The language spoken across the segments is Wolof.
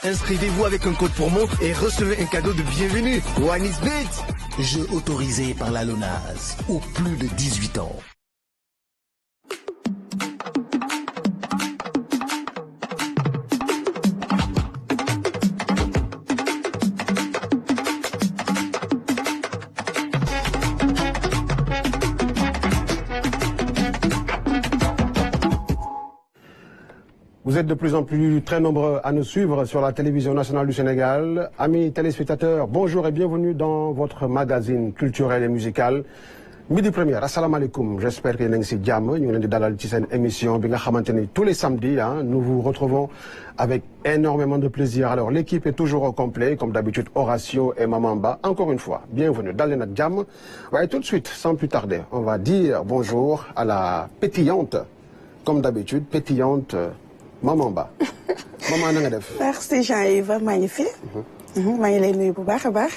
Inscrivez-vous avec un code promo et recevez un cadeau de bienvenue. OneXBet. Jeu autorisé par la LONASE aux plus de 18 ans. Vous êtes de plus en plus très nombreux à nous suivre sur la télévision nationale du Sénégal. Amis téléspectateurs, bonjour et bienvenue dans votre magazine culturel et musical. Midi Première, assalamu alaikum. J'espère que vous êtes bien. Nous sommes dans la émission tous les samedis. Nous vous retrouvons avec énormément de plaisir. Alors, l'équipe est toujours au complet, comme d'habitude, Horacio et Mamamba. Encore une fois, bienvenue dans les Jam. Et tout de suite, sans plus tarder, on va dire bonjour à la pétillante, comme d'habitude, pétillante. Mamamba. Maman na nga def. Merci Jean-Yves maa ngi fi. maa ngi lay nuyu bu baax a baax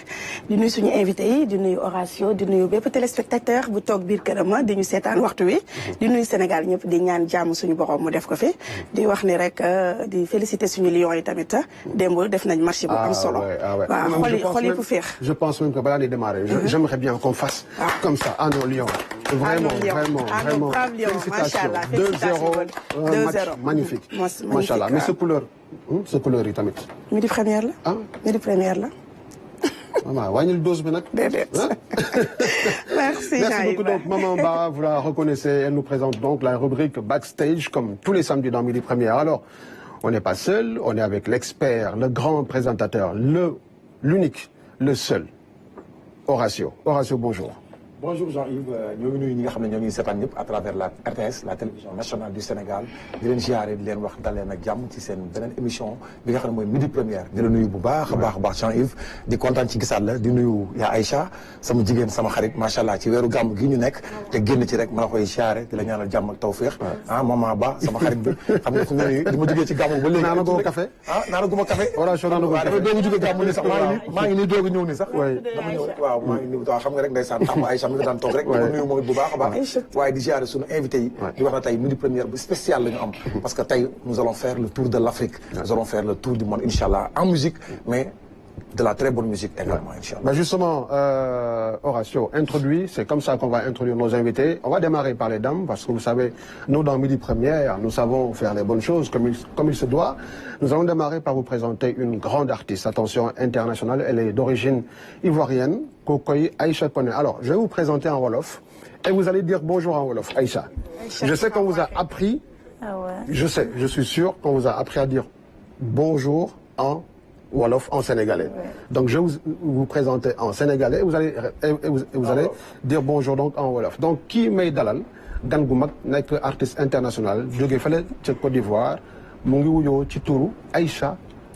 di nuyu suñu invité yi di nuyu Horacio di nuyu bépp téléspectateur bu toog biir këram di ñu seetaan waxtu wi. di nuyu Sénégal ñëpp di ñaan jàmm suñu borom mu def ko fi. di wax ni rek di féliciter suñu Lions yi tamit démb def nañ marché bu am solo. waaw xol yi fu féex. je pense même que balaa ñuy démarrer. j'aimerais bien qu'on fasse comme ça à nos Lions. Vraiment, vraiment. Félicitations. 2-0, match magnifique. Machallah. Mais ce couleur yi tamit. Midi Première la. Ah. Midi Première la. Maman, wàññil dose bi nag. Déedéet. Merci beaucoup. Donc, Maman Ba, vous la reconnaissez, elle nous présente donc la rubrique Backstage, comme tous les samedis dans Midi Première. Alors, on n'est pas seul, on est avec l'expert, le grand présentateur, l'unique, le seul, Horacio. Horacio, bonjour. Bonjour Jean-Yves, ñoo ngi nuyu ñi nga xam ne ñoo ngi seetaan ñëpp à travers la RTS la télévision nationale du Sénégal di leen ziare di leen wax dal leen ak jàmm ci seen beneen émission bi nga xam ne mooy Midi Première di la nuyu bu baax a baax Jean-Yves di kontaan ci gisaat la di nuyu yaa Aïcha sama jigéen sama xarit macha allah ci weeru gàmm gi ñu nekk te génn ci rek ma la koy ziare di la ñaanal jàmm ak tawféex Maman Ba sama xarit bi xam nga fu mu ne nii di ma jógee ci gàmm ba léegi naanaguma café naanaguma café dafa doog a jógee gàmm ni sax maa ngi nii doog a ñëw ni sax dama ñëw waaw maa ngi nii waaw xam nga rek ndeysaan xam nga Aïcha mi nga daan toog rek dama nuyu moom it bu baax a baax waaye di ziare suñu invité yi di wax na tey Midi Première bu spécial la ñu am parce que tey nous allons faire le tour de l'Afrique nous allons faire le tour du monde inchallah en musique mais de la très bonne musique également inchallah. Bah justement Horacio introduit, c'est comme ça qu'on va introduire nos invités. On va démarrer par les dames parce que vous savez nous dans Midi Première nous savons faire les bonnes choses comme il se doit. Nous allons démarrer par vous présenter une grande artiste, attention, internationale. Elle est d'origine ivoirienne, Kokoy Aïcha Koné. Alors, je vais vous présenter en Wolof et vous allez dire bonjour en Wolof, Aïcha. Je sais qu'on vous a appris, je suis sûr qu'on vous a appris à dire bonjour en Wolof, en sénégalais. Donc, je vais vous présenter en sénégalais et vous allez dire bonjour donc en Wolof. Donc, qui may dalal gan gu mag nekk artiste international jóge fële ca Côte d'Ivoire mu ngi wuyoo ci turu Aïcha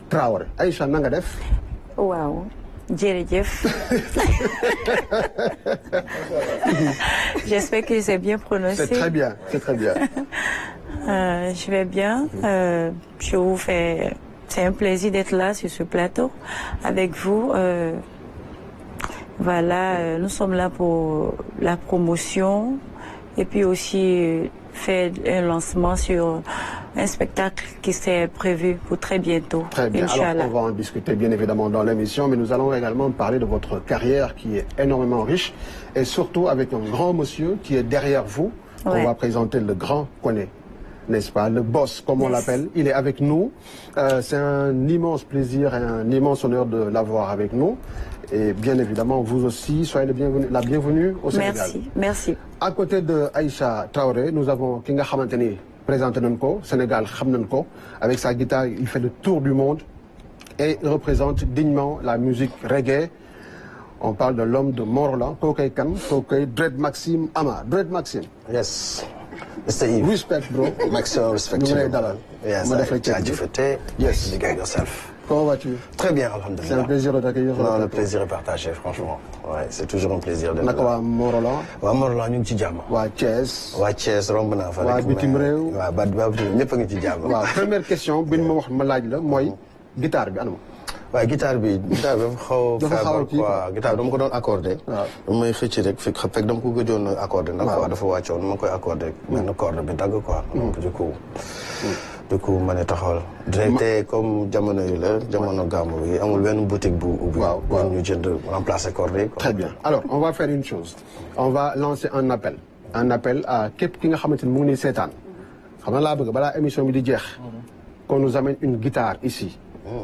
Traoré. Aïcha na nga def. Waaw jërëjëf. J'espère que c'est bien prononcé. C'est très bien, c'est très bien. Je vais bien. Je vous fais. C'est un plaisir d'être là sur ce plateau avec vous. Voilà, nous sommes là pour la promotion et puis aussi faire un lancement sur un spectacle qui s'est prévu pour très bientôt. Très bien. Inch'Allah. Alors, on va en discuter bien évidemment dans l'émission, mais nous allons également parler de votre carrière qui est énormément riche et surtout avec un grand monsieur qui est derrière vous. Ouais. On va présenter le grand Koné, n'est-ce pas, le boss comme on l'appelle. Il est avec nous. C'est un immense plaisir et un immense honneur de l'avoir avec nous. Et bien évidemment, vous aussi, soyez la bienvenue au Sénégal. Merci. À côté de Aïcha Traoré, nous avons Kinga Khamanteni, présenté Nunko, Sénégal Khamnanko. Avec sa guitare, il fait le tour du monde et il représente dignement la musique reggae. On parle de l'homme de Morolan, Kokay Kan, Kokay Dread Maxime Ama. Dread Maxime. Yes. Mr. Eve. Respect, bro. Maximum respect to you. Yes, yes. Big up yourself. Comment vas-tu? Très bien, alhamdulillah. C'est un plaisir de t'accueillir. Non, le plaisir est partagé, franchement. Ouais, c'est toujours un plaisir de t'accueillir. Naka waa Morolan. Waa Morolan ñu ngi ci jàmm. Waa Thiès. Waa Thiès romb naa fa. Waa bitim réew. Waa ñëpp a ngi ci jàmm. Waaw, première question bi ma wax ma laaj la mooy guitare bi anam. waaye guitare bi dafa xaw a quoi guitare dama ko doon accordé. waaw dama may xëcc rek fekk dama ko gëjoon accordé. ndax quoi dafa wàccoon ma koy accordé benn corde bi dagg quoi. donc du coup du coup ma ne taxawal. te comme jamono yi la jamono gàmmu yi amul benn boutique bu ubbi. waaw pour ñu jënd remplacer cordée. très bien alors on va faire une chose on va lancer un appel à képp ki nga xamante ni mu ngi nii seetaan xam na laa bëgg balaa émission bi di jeex. qu'on nous amène une guitare ici.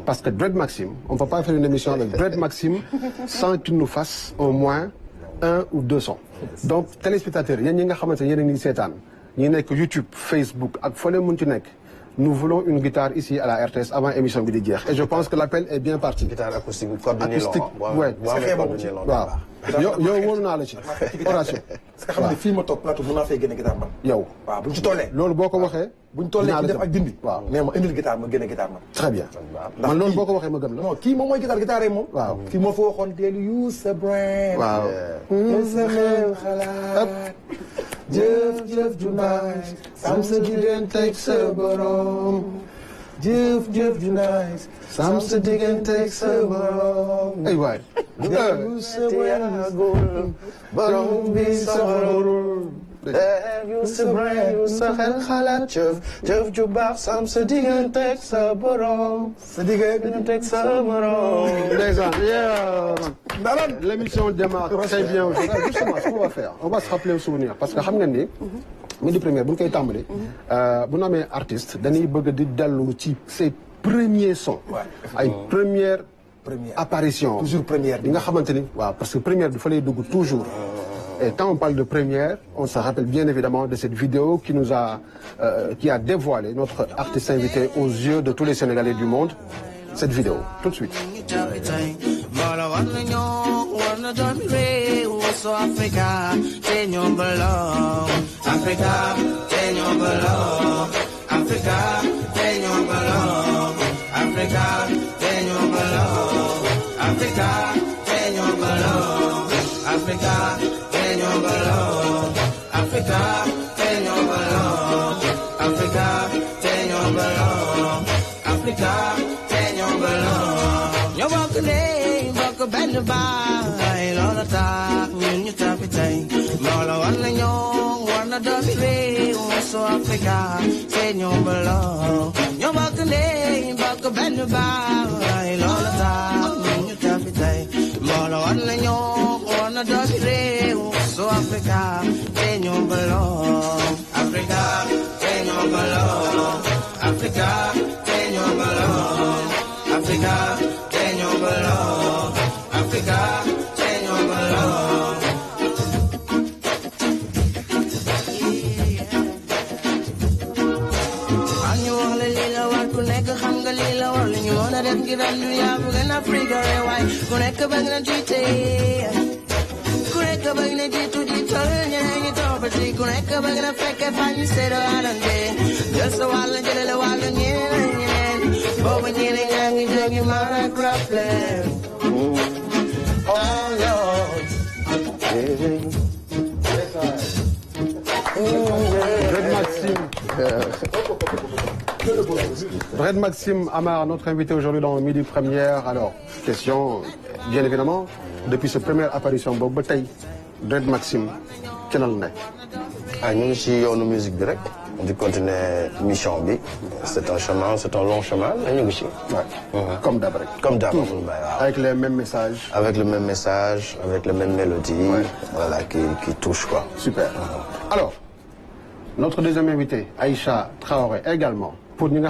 Parce que Dread Maxime, on ne peut pas faire une émission avec Dread Maxime sans qu'il nous fasse au moins 1 ou 2 sons. Donc, téléspectateurs, il y a des gens qui sont sur YouTube, Facebook, nous voulons une guitare ici à la RTS avant l'émission de Guerre. Et je pense que l'appel est bien parti. Guitare acoustique, corde de nylon. Acoustique, ouais. C'est corde de nylon. yow wóolu naa la ci. Horatio. est-ce que xam ne fii ma toog plateau mën naa fay génne guitare man. yow waaw buñ ci tollee. loolu boo ko waxee. buñ tollee ci def ak dindi. waaw mais ma indil guitare ma génne guitare man. très bien. man loolu boo ko waxee ma gëm la. non kii moom mooy guitare yi moom. waaw kii moo fa waxoon teel use sa brain. waaw. sa xel xalaat. jëf ju nice. sam sa digganteeg sa borom. jëf ju nice. sam sa digganteeg sa borom. ay waay. borom bi soxorul. yu sa brain yu sa xel xalaat jëf ju baax sam sa digganteeg sa borom. sa digganteeg sa borom. Déjà, l'émission démarre très bien. Justement, ce qu'on va faire, on va se rappeler au souvenir. Parce que, xam ngeen ni, Midi Première, bu ñu koy tàmbali, bu ñu amee artiste, dañuy bëgg di dellu ci ses premiers sons. ay première apparition. Toujours première. Bi nga xamante ni, waaw, parce que première bi fa lay dugg toujours. Et quand on parle de première, on se rappelle bien évidemment de cette vidéo qui a dévoilé notre artiste invité aux yeux de tous les Sénégalais du monde. Cette vidéo, tout de suite. benn baay loola tax ñun ñu tapi tey loola war na ñoo war na doomi réew so Africa te ñoo mbaloo ñoo bokk ndey bokk benn baay loola tax ñun ñu tapi tey loola war na ñoo war na doomi réew so Africa te ñoo mbaloo Africa te ñoo mbaloo Africa te ñoo mbaloo Africa te ñoo mbaloo Africa, change your love. Anyu wale lila war kuneka khanga lila war linyu mona dem giran dunya bugan Africa rewai kuneka bagna jite kuneka bagna jitu jitu nyanyi topati kuneka bagna feke fanyi sero alande just wala jele wala nyen boba nyene nyanyi jogi mara craftle. Dread Maxime Amar, notre invité aujourd'hui dans Midi Première. Alors, question, bien évidemment, depuis cette première apparition, Bob Dread Maxime, quel en est? Nous, ici, on a musique directe. On dit continuer mission B. C'est un chemin, c'est un long chemin. Comme d'abord. Comme d'abord. Avec les mêmes messages. Avec le même message, avec les mêmes mélodies, voilà, qui touchent quoi. Super. Alors, notre deuxième invité, Aïcha Traoré, également. Pour nous,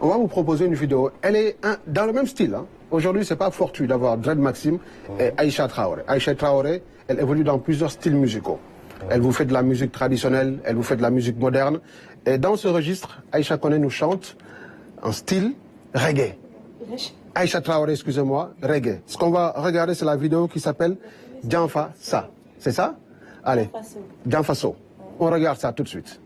on va vous proposer une vidéo. Elle est dans le même style. Hein. Aujourd'hui, c'est pas fortuit d'avoir Dread Maxime et Aïcha Traoré. Aïcha Traoré, elle évolue dans plusieurs styles musicaux. Elle vous fait de la musique traditionnelle, elle vous fait de la musique moderne. Et dans ce registre, Aïcha Koné nous chante en style reggae. Aïcha Traoré, excusez-moi, reggae. Ce qu'on va regarder, c'est la vidéo qui s'appelle Djanfa Sa. C'est ça? Allez, Djanfa So. On regarde ça tout de suite.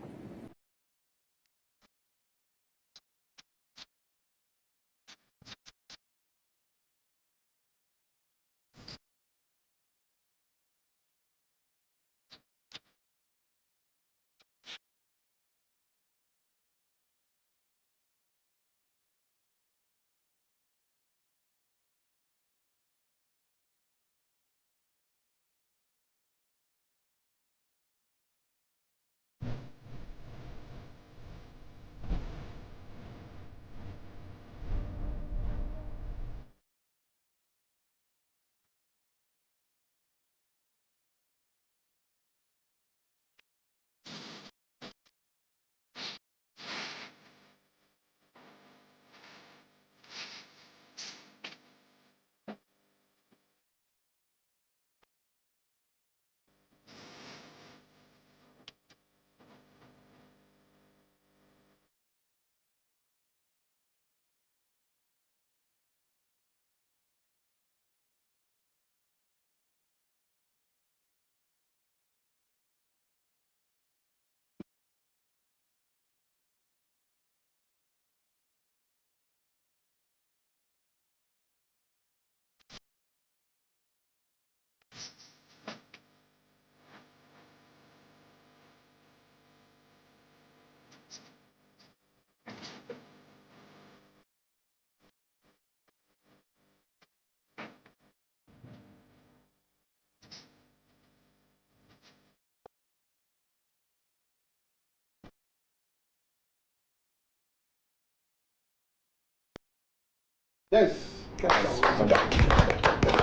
Yes.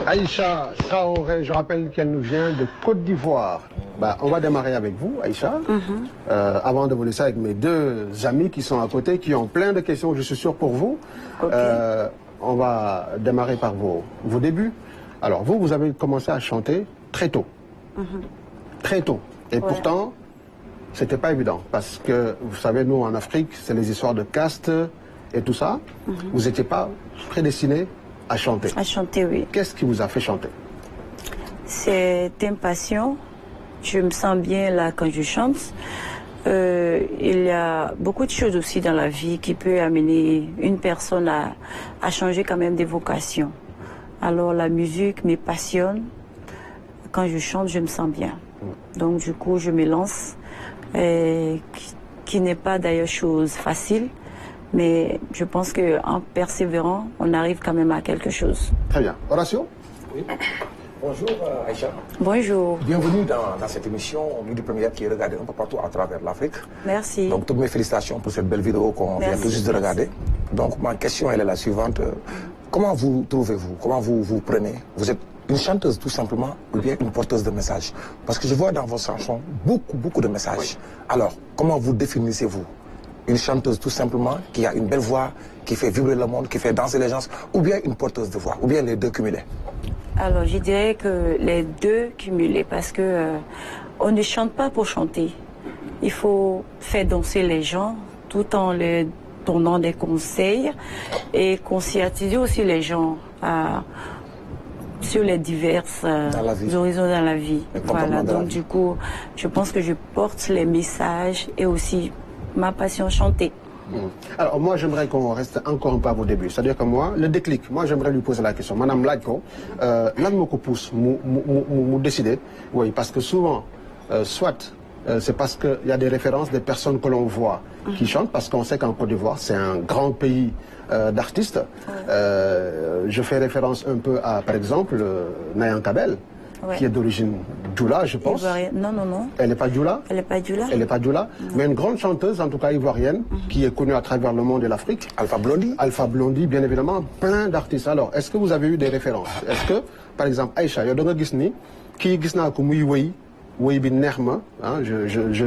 Aïcha Traoré, je rappelle qu'elle nous vient de Côte d'Ivoire. Bah, on va démarrer avec vous, Aïcha. Avant de vous laisser avec mes deux amis qui sont à côté, qui ont plein de questions, je suis sûr, pour vous. Okay. On va démarrer par vos débuts. Alors, vous avez commencé à chanter très tôt. Très tôt. Et pourtant, c'était pas évident. Parce que, vous savez, nous, en Afrique, c'est les histoires de caste et tout ça. Vous n'étiez pas prédestiné à chanter. À chanter, oui. Qu'est-ce qui vous a fait chanter? C'est une passion. Je me sens bien là quand je chante. Il y a beaucoup de choses aussi dans la vie qui peuvent amener une personne à changer quand même des vocations. Alors la musique me passionne. Quand je chante, je me sens bien. Donc du coup, je me lance, qui n'est pas d'ailleurs chose facile. Mais je pense qu'en persévérant, on arrive quand même à quelque chose. Très bien. Horacio? Oui. Bonjour Aïcha. Bonjour. Bienvenue dans cette émission Midi Première qui est regardée un peu partout à travers l'Afrique. Merci. Donc toutes mes félicitations pour cette belle vidéo qu'on vient tout juste de regarder. Donc ma question elle est la suivante. Comment vous trouvez-vous? Comment vous prenez? Vous êtes une chanteuse tout simplement ou bien une porteuse de messages? Parce que je vois dans vos chansons beaucoup de messages. Oui. Alors, comment vous définissez-vous? Une chanteuse tout simplement qui a une belle voix, qui fait vibrer le monde, qui fait danser les gens, ou bien une porteuse de voix, ou bien les deux cumulés? Alors je dirais que les deux cumulés, parce que on ne chante pas pour chanter. Il faut faire danser les gens tout en leur donnant des conseils et conscientiser aussi les gens sur les diverses horizons dans la vie. Voilà, donc du coup, je pense que je porte les messages et aussi ma passion chanter. Alors moi j'aimerais qu'on reste encore un peu à vos débuts. C'est-à-dire que moi, le déclic, moi j'aimerais lui poser la question. Madame Ladko, l'un de me pousse, nous décider. Oui, parce que souvent, soit c'est parce qu'il y a des références des personnes que l'on voit qui chantent, parce qu'on sait qu'en Côte d'Ivoire, c'est un grand pays d'artistes. Je fais référence un peu à, par exemple, Nayan Kabel. Qui est d'origine Djoula, je pense. Non. Elle n'est pas Djoula? Elle n'est pas Djoula. Elle n'est pas Djoula, mais une grande chanteuse, en tout cas ivoirienne, qui est connue à travers le monde et l'Afrique. Alpha Blondy. Alpha Blondy, bien évidemment, plein d'artistes. Alors, est-ce que vous avez eu des références? Est-ce que, par exemple, Aïcha, il y a des gens qui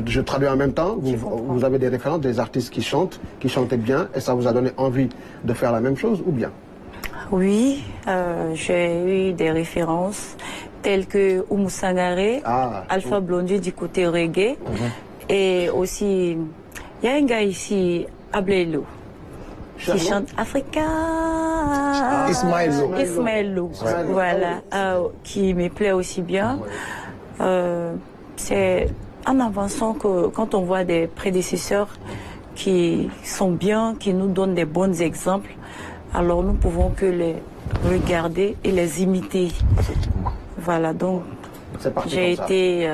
je traduis en même temps. Vous avez des références, des artistes qui chantaient bien, et ça vous a donné envie de faire la même chose, ou bien? Oui, j'ai eu des références telles que Oumou Sangaré, Alpha Blondy du côté reggae, et aussi, il y a un gars ici, Ableilo, qui chante Africa. Ismaël Lo, voilà, qui me plaît aussi bien. C'est en avançant que quand on voit des prédécesseurs qui sont bien, qui nous donnent des bons exemples, alors nous pouvons que les regarder et les imiter. Voilà, donc j'ai été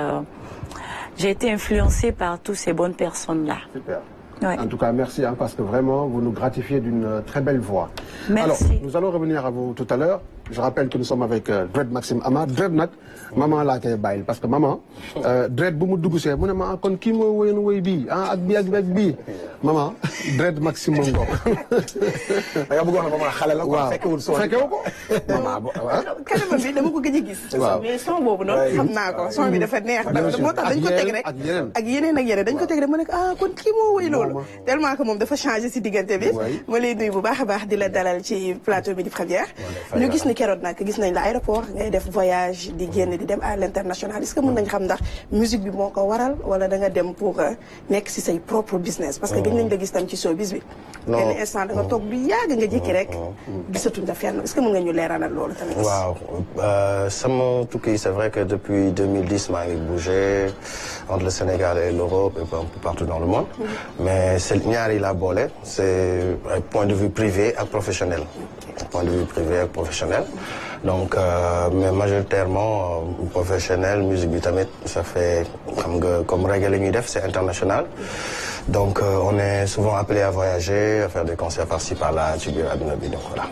influencée par toutes ces bonnes personnes-là. Super. Ouais. En tout cas, merci, parce que vraiment, vous nous gratifiez d'une très belle voix. Merci. Alors, nous allons revenir à vous tout à l'heure. Je rappelle que nous sommes avec Dred Maxime Ama. Dred nak, maman l'a été bail. Parce que maman, Dred bu mu dugg see mu ne ma kon kii moo woyoon woy bii ak bii. Maman, Dred Maxime Ngo. da nga bëggoon maman xale la ko fekkewul soo fekkewu ko. maman kanamam bi dama ko gëj a gis. mais son boobu noonu xam naa ko. son bi dafa neex. moo tax dañ ko teg rek ak yeneen dañ ko teg rek ma ne ko kon kii moo woy loolu. tellement que moom dafa changé si diggante bi. ma lay nuyu bu baax a baax di la dalal ci plateau Midi Première. ñu gis ni keroog nag gis nañ la aéroport ngay def voyage di génn di dem à l'international. Est-ce que mën nañ xam ndax musique bi moo ko waral wala da nga dem pour nekk si say propre business? Parce que gis nañ la gis tam ci showbiz bi. benn instant da nga toog bi yàgg nga jékki rek gisatuñ la fenn. Est-ce que mën nga ñu leeralal loolu tamit? waaw sama tukki c'est vrai que depuis 2010 maa ngi bougé entre le Sénégal et l'Europe et un peu partout dans le monde. Mais c'est ñaar yi la boole, c'est point de vue privé ak professionnel. Point de vue privé et professionnel. Donc, mais majoritairement professionnel, musique bi tamit, ça fait comme reggae la ñuy def, c'est international. Donc, on est souvent appelé à voyager, à faire des concerts par-ci par-là, ci biir àdduna bi, donc voilà.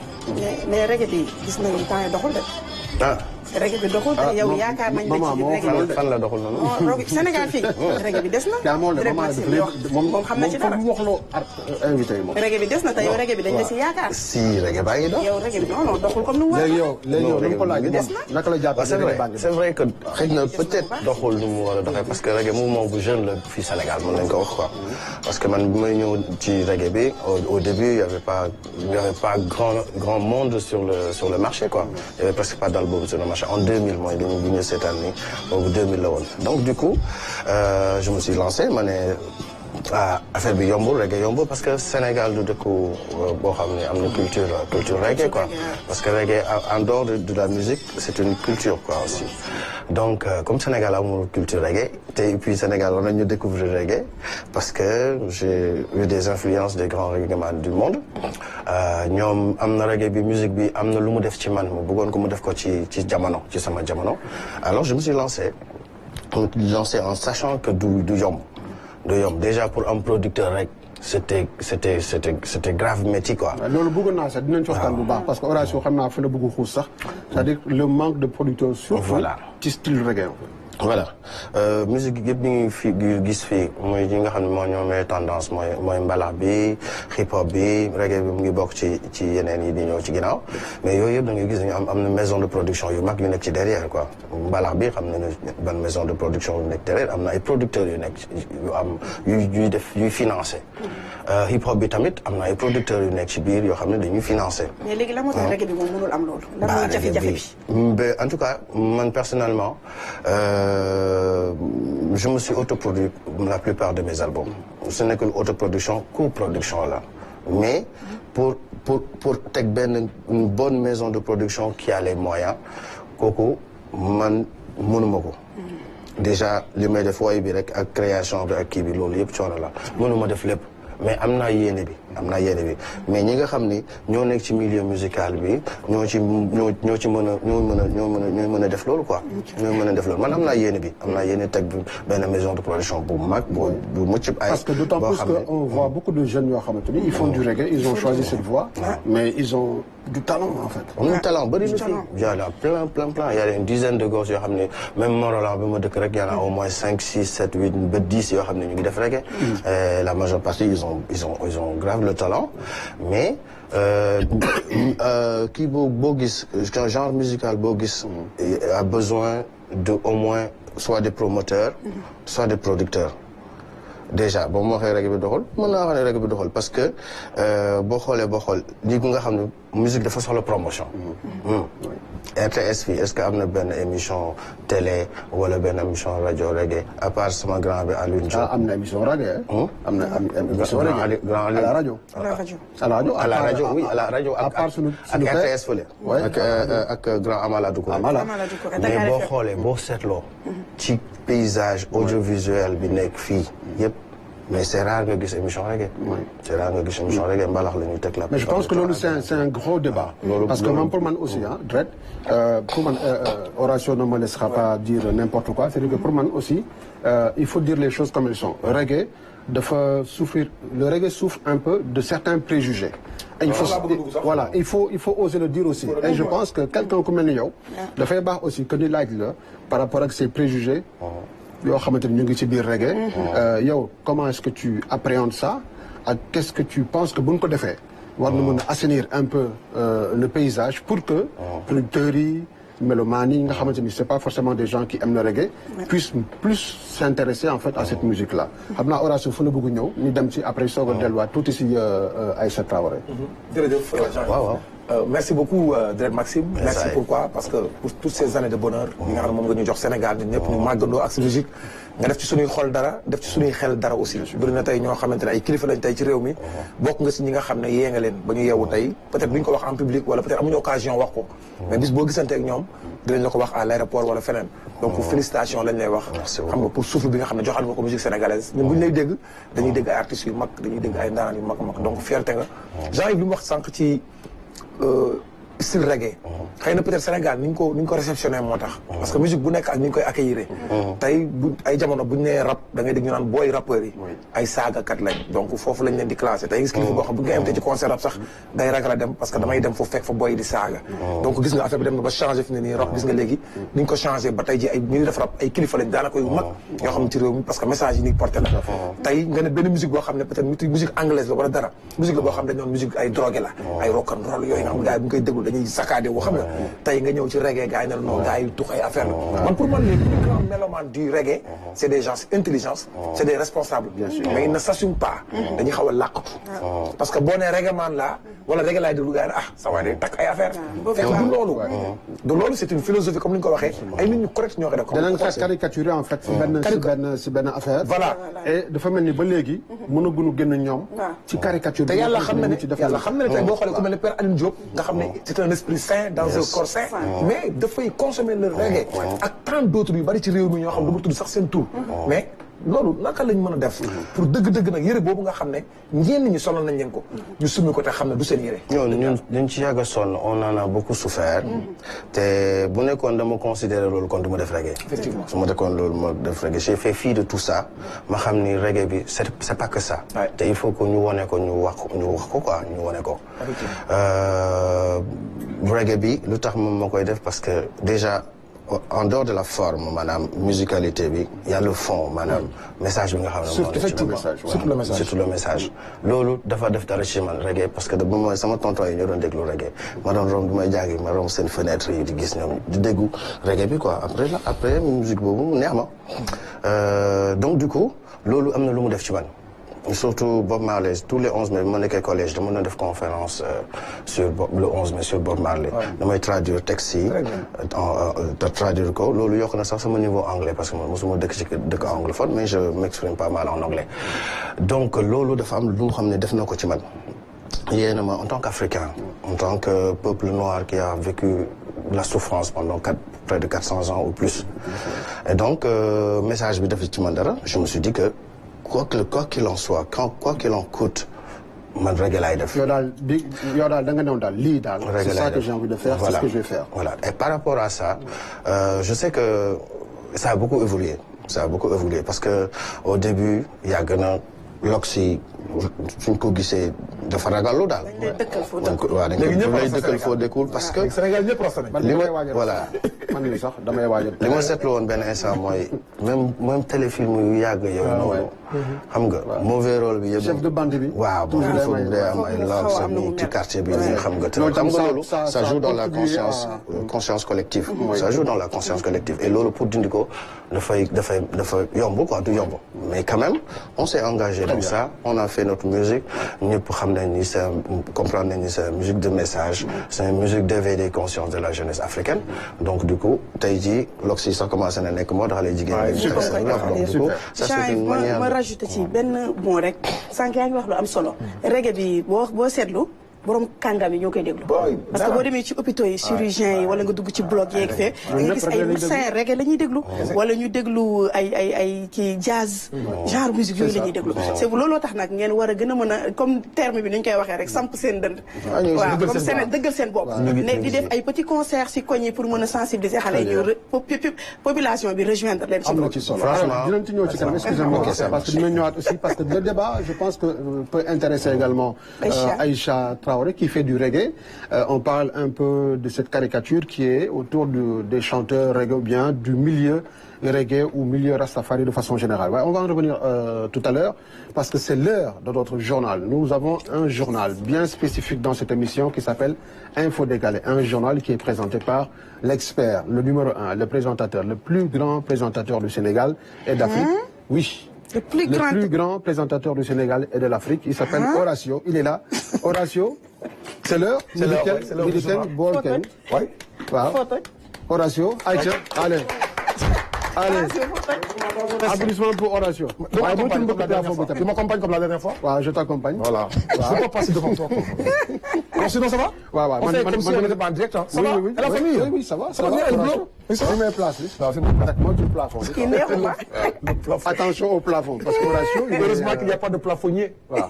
mais reggae bi gis nañu temps yi doxul de. reggae bi doxul te yow yaakaar nañ la ci reggae bi fan la doxul noonu. Sénégal fii reggae bi des na. daa moom la moom xam na ci dara moom wax loo invité yi moom. reggae bi des na te yow reggae bi dañ la si yaakaar. si reggae baa ngi dox. yow reggae bi non doxul comme ni mu war a. léegi yow lu mu ko laaj naka la jàpp c'est vrai que xëy na peut-être doxul nu mu war a doxee parce que reggae mouvement bu jeune la fii Sénégal mën nañ ko wax quoi. parce que man bi may ñëw ci reggae bi au début il y avait pas grand monde sur le marché quoi. Il y avait presque pas d'album sur le marché en 2000 mooy li ñu seetaan ni boobu 2000 la woon. donc du coup je me suis lancé ma ne affaire bi yombul reggae yombul parce que Sénégal du dëkku boo xam ne am na culture reggae quoi. parce que reggae en dehors de la musique c'est une culture quoi aussi. donc comme Sénégal amul culture reggae et puis Sénégal war nañu découvrir reggae parce que j'ai eu des influences des grands reggaeman du monde ñoom am na reggae bi musique bi am na lu mu def ci man mu bëggoon ko mu def ko ci jamono ci sama jamono alors je me suis lancé en sachant que du yomb déjà pour un producteur rek c'était grave métier quoi. loolu bëggoon naa sax dinañ ci waxtaan bu baax parce que Horatio xam naa fa la bëgg xuus sax c'est-à-dire le manque de producteurs surtout ci style reggae. voilà musique yëpp ñu ngi fi gis fii mooy ñi nga xam ne moo ñoomee tendance mooy mbalax bi hip hop bi reggae bi mu ngi bokk ci yeneen yi di ñëw ci ginnaaw mais yooyu yëpp da ngay gis ñu am na maison de production yu mag yu nekk ci derrière quoi mbalax bi xam nañu ban maison de production yu nekk derrière am na ay producteurs yu nekk yuy financé hip hop bi tamit am na ay producteurs yu nekk ci biir yoo xam ne dañuy financé. mais léegi la moo tax reggae bi moom mënul am loolu. lan mooy jafe-jafe bi. en tout cas man personnellement. Je me suis autoproduit la plupart de mes albums. Ce n'est qu'une autoproduction, coproduction là. Mais pour teg benn une bonne maison de production qui a les moyens, kooku man mënuma ko. Déjà li may def woy bi rek ak création bi ak kii bi loolu yëpp coono la mënuma def lépp. mais am naa yéene bi mais ñi nga xam ni ñoo nekk ci milieu musical bi ñoo ci mën a def loolu quoi. ñoo mën a def loolu man am naa yéene teg benn maison de production bu mag bu mucc ay. parce que d'autant plus que on voit beaucoup de jeunes yoo xamante ni ils font du reggae ils ont choisi cette voie. mais ils ont du talent en fait. am na talent bëri na fi y a plein y a une dizaine de gosses yoo xam ne même Morolan bi ma dëkk rek y en a au moins 5 6 7 8 ba 10 yoo xam ne ñu ngi def reggae. la majeure partie ils ont grave le talent mais kii boo gis genre musical boo gis a besoin de au moins soit des promoteurs soit des producteurs. déjà boo ma waxee reggae bi doxul mën naa wax ne reggae bi doxul parce que boo xool lii nga xam ne musique dafa soxla promotion. RTS fii est-ce que am na benn émission télé wala benn émission rajo reggae à part sama grand bi Alioune Diop. am na émission reggae. am na émission reggae à la rajo. à la rajo oui à la rajo ak RTS fële. ak grand Amadou Kouré. mais boo xoolee boo seetloo. ci paysage audiovisuel bi nekk fii yëpp. mais c'est rare nga gis émission reggae. c'est rare nga gis émission reggae mbalax la ñuy teg la. mais je pense que loolu c'est un gros débat. parce que man pour man aussi Dred pour man Horatio ne me laissera pas dire n'importe quoi c'est-à-dire que pour man aussi il faut dire les choses comme elles sont. Reggae dafa souffrir le reggae souffre un peu de certains préjugés. Et il faut oser le dire aussi. Et je pense que quelqu'un comme mel ni yow dafay baax aussi que ñu laaj la par rapport ak ces préjugés. yoo xamante ni ñu ngi ci biir reggae. yow comment est-ce que tu appréhendes ça ak qu'est-ce que tu penses que bu ñu ko defee war na mën a assainir un peu le paysage pour que producteurs yi mélomanes yi nga xamante ni c'est pas forcément des gens qui aiment le reggae puissent plus s'intéresser en fait à cette musique là. xam naa Horatio fu la bëgg ñëw ñu dem ci après soog a delluwaat tuuti si Aïssa Traoré. jërëjëf waaw. merci beaucoup Dred Maxime. merci pourquoi parce que pour toutes ces années de bonheur. yi nga xam ne moom nga ñu jox Sénégal ñun ñëpp ñu màggandoo ak sa musique. nga def ci suñuy xol dara def ci suñuy xel dara aussi. bëri na tey ñoo xamante ne ay kilifa lañ tey ci réew mi. bokk nga si ñi nga xam ne yee nga leen ba ñu yeewu tey peut-être duñ ko wax en public wala peut-être amuñu occasion wax ko. mais bis boo gisante ak ñoom dinañ la ko wax à l'aéroport wala feneen. donc félicitations lañ lay wax. xam nga pour souffle bi nga xam ne joxal nga ko musique sénégalaise. ñun bu ñu lay dégg dañuy dégg ay artistes yu mag dañuy dégg ay ndaanaan yu mag a mag donc fierté nga. Jean-Yves li mu wax sànq ci style reggae. xëy na peut-être Sénégal ni ñu ko réceptionné moo tax. parce que musique bu nekk ak ni ñu koy accueillir. tey ay jamono bu ñu nee rap da ngay dégg ñu naan booy rappeurs yi. ay saagakat lañ donc foofu lañ leen di classé tey gis kilifa boo xam bu ñu koy invité ci concert rap sax day ragal a dem parce que damay dem foofu fekk fa booy di saaga. donc gis nga affaire bi dem na ba changé fi ne nii rap gis nga léegi ni ñu ko changé ba tey ji ay ñu def rap ay kilifa lañ daanaka yu mag yoo xam ne ci réew mi parce que message yi ni porté la tey nga ne benn musique boo xam ne peut-être musique anglaise la wala dara musique la boo xam ne dañoon musique ay drogue la ay rock and roll yooyu nga xam ne gars yi bu ñu koy déglu dañuy sakaade woo xam nga tey nga ñëw ci reggae gars yi ne non gars yi tux ay affaire la man pour man les plus grands mélomanes du reggae c'est des gens intelligents c'est des responsables mais ils ne s'assument pas dañuy xaw a làqatu parce que boo nee reggae man la wala reggae laay déglu gars yi ne ça va day takk ay affaire fekk du loolu c'est une philosophie comme ni nga ko waxee ay nit ñu correct ñoo ko def danañ ko caricaturer en fait si benn affaire voilà et dafa mel ni ba léegi mën a gunu génn ñoom ci caricature te yàlla xam na ne tey boo xoolee ku mel ne Père Alioune Diop nga xam ne c'est un esprit sain dans un corps sain mais dafay consommer le reggae ak tant d'autres yu bari ci réew mi ñoo xam du ma tudd sax seen tur mais loolu naka lañ mën a def pour dëgg-dëgg nag yëre boobu nga xam ne ñenn ñi sonal nañ leen ko ñu summi ko te xam ne du seen yëre ñun ci yàgg a sonn on en a beaucoup souffert te bu nekkoon dama considérer loolu kon du ma def reggae effectivement su ma nekkoon loolu ma def reggae j'ai fait fi de tout ça ma xam ni reggae bi c'est pas que ça te il faut que ñu wone ko ñu wax ko quoi ñu wone ko reggae bi lu tax moom ma koy def parce que déjà en dehors de la forme maanaam musicalité bi y a le fond maanaam message bi nga xam ne surtout le message loolu dafa def dara ci man reggae parce que ba mooy sama tonton yi ñoo doon déglu reggae ma doon romb du may jàngi ma romb seen fenêtre yi di gis ñoom di déggu reggae bi quoi après musique boobu mu neex ma donc du coup loolu am na lu mu def ci man surtout Bob Marley tous les 11 mai bi ma nekkee collège dama doon def conférence sur le 11 mai sur Bob Marley damay traduire texte yi traduire ko loolu yokk na sax sama niveau anglais parce que man mosuma dëkk ci dëkk anglophone mais je m'exprime pas mal en anglais donc loolu dafa am lu nga xam ne def na ko ci man yéena ma en tant qu'Africain en tant que peuple noir qui a vécu la souffrance pendant près de 400 ans ou plus et donc message bi def ci man dara je me suis dit que quoi qu'il en soit quoi qu'il en coûte man reggae laay def. yow daal da nga newoon daal lii daal. c'est ça que j'ai envie de faire, c'est ce que je vais faire. Voilà et par rapport à ça je sais que ça a beaucoup évolué parce que au début yàgg na Loxy suñ ko gisee dafa ragallu daal. dañ lay dëkkal foo dëkkul parce que. Sénégal ñëpp rafet nañ. li ma voilà. man mii sax damay waajal. li ma seetlu woon benn instant mooy même téléfilm yu yàgg yooyu noonu. xam nga mauvais rôle bi yëpp. chef de bande bi. waaw il faut day am ay lance ci quartier bi nii xam nga. xam nga loolu ça joue dans la conscience collective. ça joue dans la conscience collective et loolu pour dindi ko dafa yomb quoi du yomb mais quand même on s'est engagé dans ça on a fait notre musique ñëpp xam nañ ni c'est comprendre nañ ni c'est une musique de message c'est une musique d'éveil des consciences de la jeunesse africaine donc du coup tey jii Loxy sax commencé na nekk moo tax les jigéen donc du coup ça c'est une manière ma rajouté ci benn bon rek sànq yaa ngi wax lu am solo reggae bi boo seetlu borom kàngam yi ñoo koy déglu parce que boo demee ci hôpitaux yi chirurgiens yi wala nga dugg ci bloc yeeg fee da nga gis ay médecins reggae la ñuy déglu wala ñu déglu ay ci jazz genre musique yooyu la ñuy déglu c'est looloo tax nag ngeen war a gën a mën a comme terme bi ni ñu koy waxee rek samp seen dënd waaw comme seen dëggal seen bopp ne di def ay petits concerts si koñ yi pour mën a sensibiliser xale yi ñu population bi rejoindre leen ci loolu franchement dinañ ci ñëw ci kanam excusez-moi parce que dina ñëwaat aussi parce que le débat je pense que peut intéresser également Aïcha qui fait du reggae. On parle un peu de cette caricature qui est autour des chanteurs reggae ou bien du milieu reggae ou milieu rastafari de façon générale. Ouais, on va en revenir tout à l'heure parce que c'est l'heure de notre journal. Nous avons un journal bien spécifique dans cette émission qui s'appelle Info Décalé. Un journal qui est présenté par l'expert, le numéro 1, le présentateur, le plus grand présentateur du Sénégal et d'Afrique. Oui. Le plus grand présentateur du Sénégal et de l'Afrique. Il s'appelle Horacio. Il est là. Horacio, c'est l'heure. C'est l'heure. Oui. Horacio, allez. Applaudissements pour Horacio. Tu m'accompagnes comme la dernière fois? Ouais, je t'accompagne. Voilà. Je ne peux pas passer devant toi. Sinon, ça va? Ouais. On fait comme si on n'était pas en direct. Ça va? Oui, la famille? Oui, ça va. Ça va bien, fi may place bi. waaw fi mu nekk moo ci plafond bi. kii neexuma. Attention au plafond parce que Horatio. heureusement qu'il n'y a pas de plafonnier. Voilà.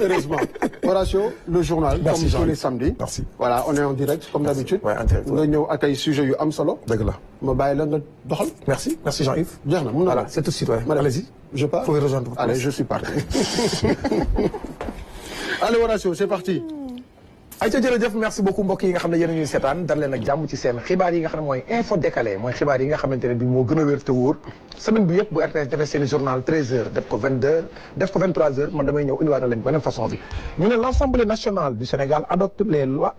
Heureusement. Horatio, le journal. Merci, comme tous Jean. les samedis. Merci. Voilà, on est en direct comme d'habitude. Ouais, en direct, ouais. nga ñëw ak ay sujets yu am solo. dëgg la. ma bàyyi la nga doxal. Merci Jean-Yves. jeex na mun na Voilà, c'est tout de suite, ouais. Allez-y. Je pars. Faut rejoindre votre Allez, place. je suis parti. Allez Horatio, c'est parti. ay ca jërëjëf merci beaucoup mbokk yi nga xam ne yéen a ñuy seetaan dal leen ak jàmm ci seen xibaar yi nga xam ne mooy info décalé mooy xibaar yi nga xamante ne bi moo gën a wér te wóor semaine bi yëpp bu RTS defee seen journal 13h def ko 22h def ko 23h man damay ñëw indiwaat na leen beneen façon bi ñu ne l'Assemblée nationale du Sénégal adopte les lois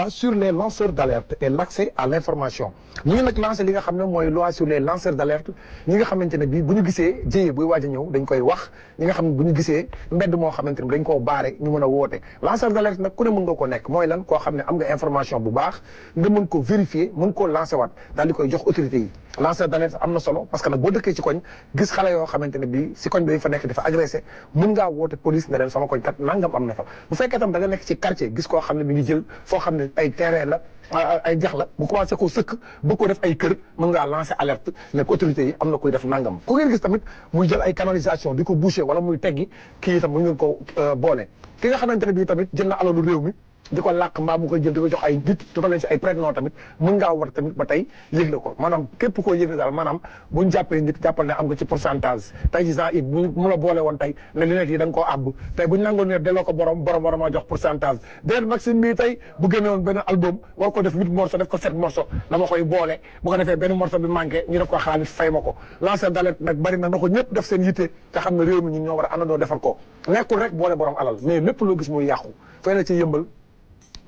sur les lanceurs d'alerte et l'accès à l'information ñu ngi nag lancé li nga xam ne mooy loi sur les lanceurs d'alerte ñi nga xamante ne bii bu ñu gisee jëyee buy waaj a ñëw dañ koy wax ñi nga xam ne bu ñu gisee mbedd moo xamante ne dañ koo baare ñu mën a woote lanceur d'alerte nag ku ne mën nga ko nekk mooy lan koo xam ne am nga information bu baax nga mën ko vérifier mën koo lancé waat daal di koy jox autorités yi lanceur d'alerte am na solo parce que nag boo dëkkee ci koñ gis xale yoo xamante ne bii si koñ bi fa nekk dafa agressé mën ngaa woote police nga dem sama koñ kat nangam am na fa bu fekkee tam da nga nekk ci quartier gis koo xam ne mi ngi jël foo xam ne ay terrain la ay jax la bu commencé ko sëkk ba ko def ay kër mën ngaa lancer alerte ne ko autorités yi am na koy def nangam ku ngeen gis tamit muy jël ay canalisation di ko boucher wala muy teggi kii itam mu ngeen ko boole ki nga xamante ne bii tamit jël na alalu réew mi di ko làq mbaa mu koy jël di ko jox ay nit dafa leen si ay prête-nom tamit mën ngaa war tamit ba tey yëg la ko maanaam képp koo yëg la daal maanaam buñ jàppee nit jàppal ne am nga ci pourcentage tey ci genre it mu la boole woon tey ne lunettes yi da nga koo àbb tey buñ nangoon ne delloo ko borom war a maa jox pourcentage déet Maxime bii tey bu génne woon benn album war ko def 8 morceaux def ko 7 morceaux dama koy boole bu ko defee benn morceau bi manqué ñu def ko xaalis fay ma ko lanceur d'alerte nag bari na ko ñëpp def seen yitte te xam ne réew mi ñun ñoo war a àndandoo defar ko nekkul rek boole borom alal mais lépp loo gis muy yàqu fay na ci yëmbal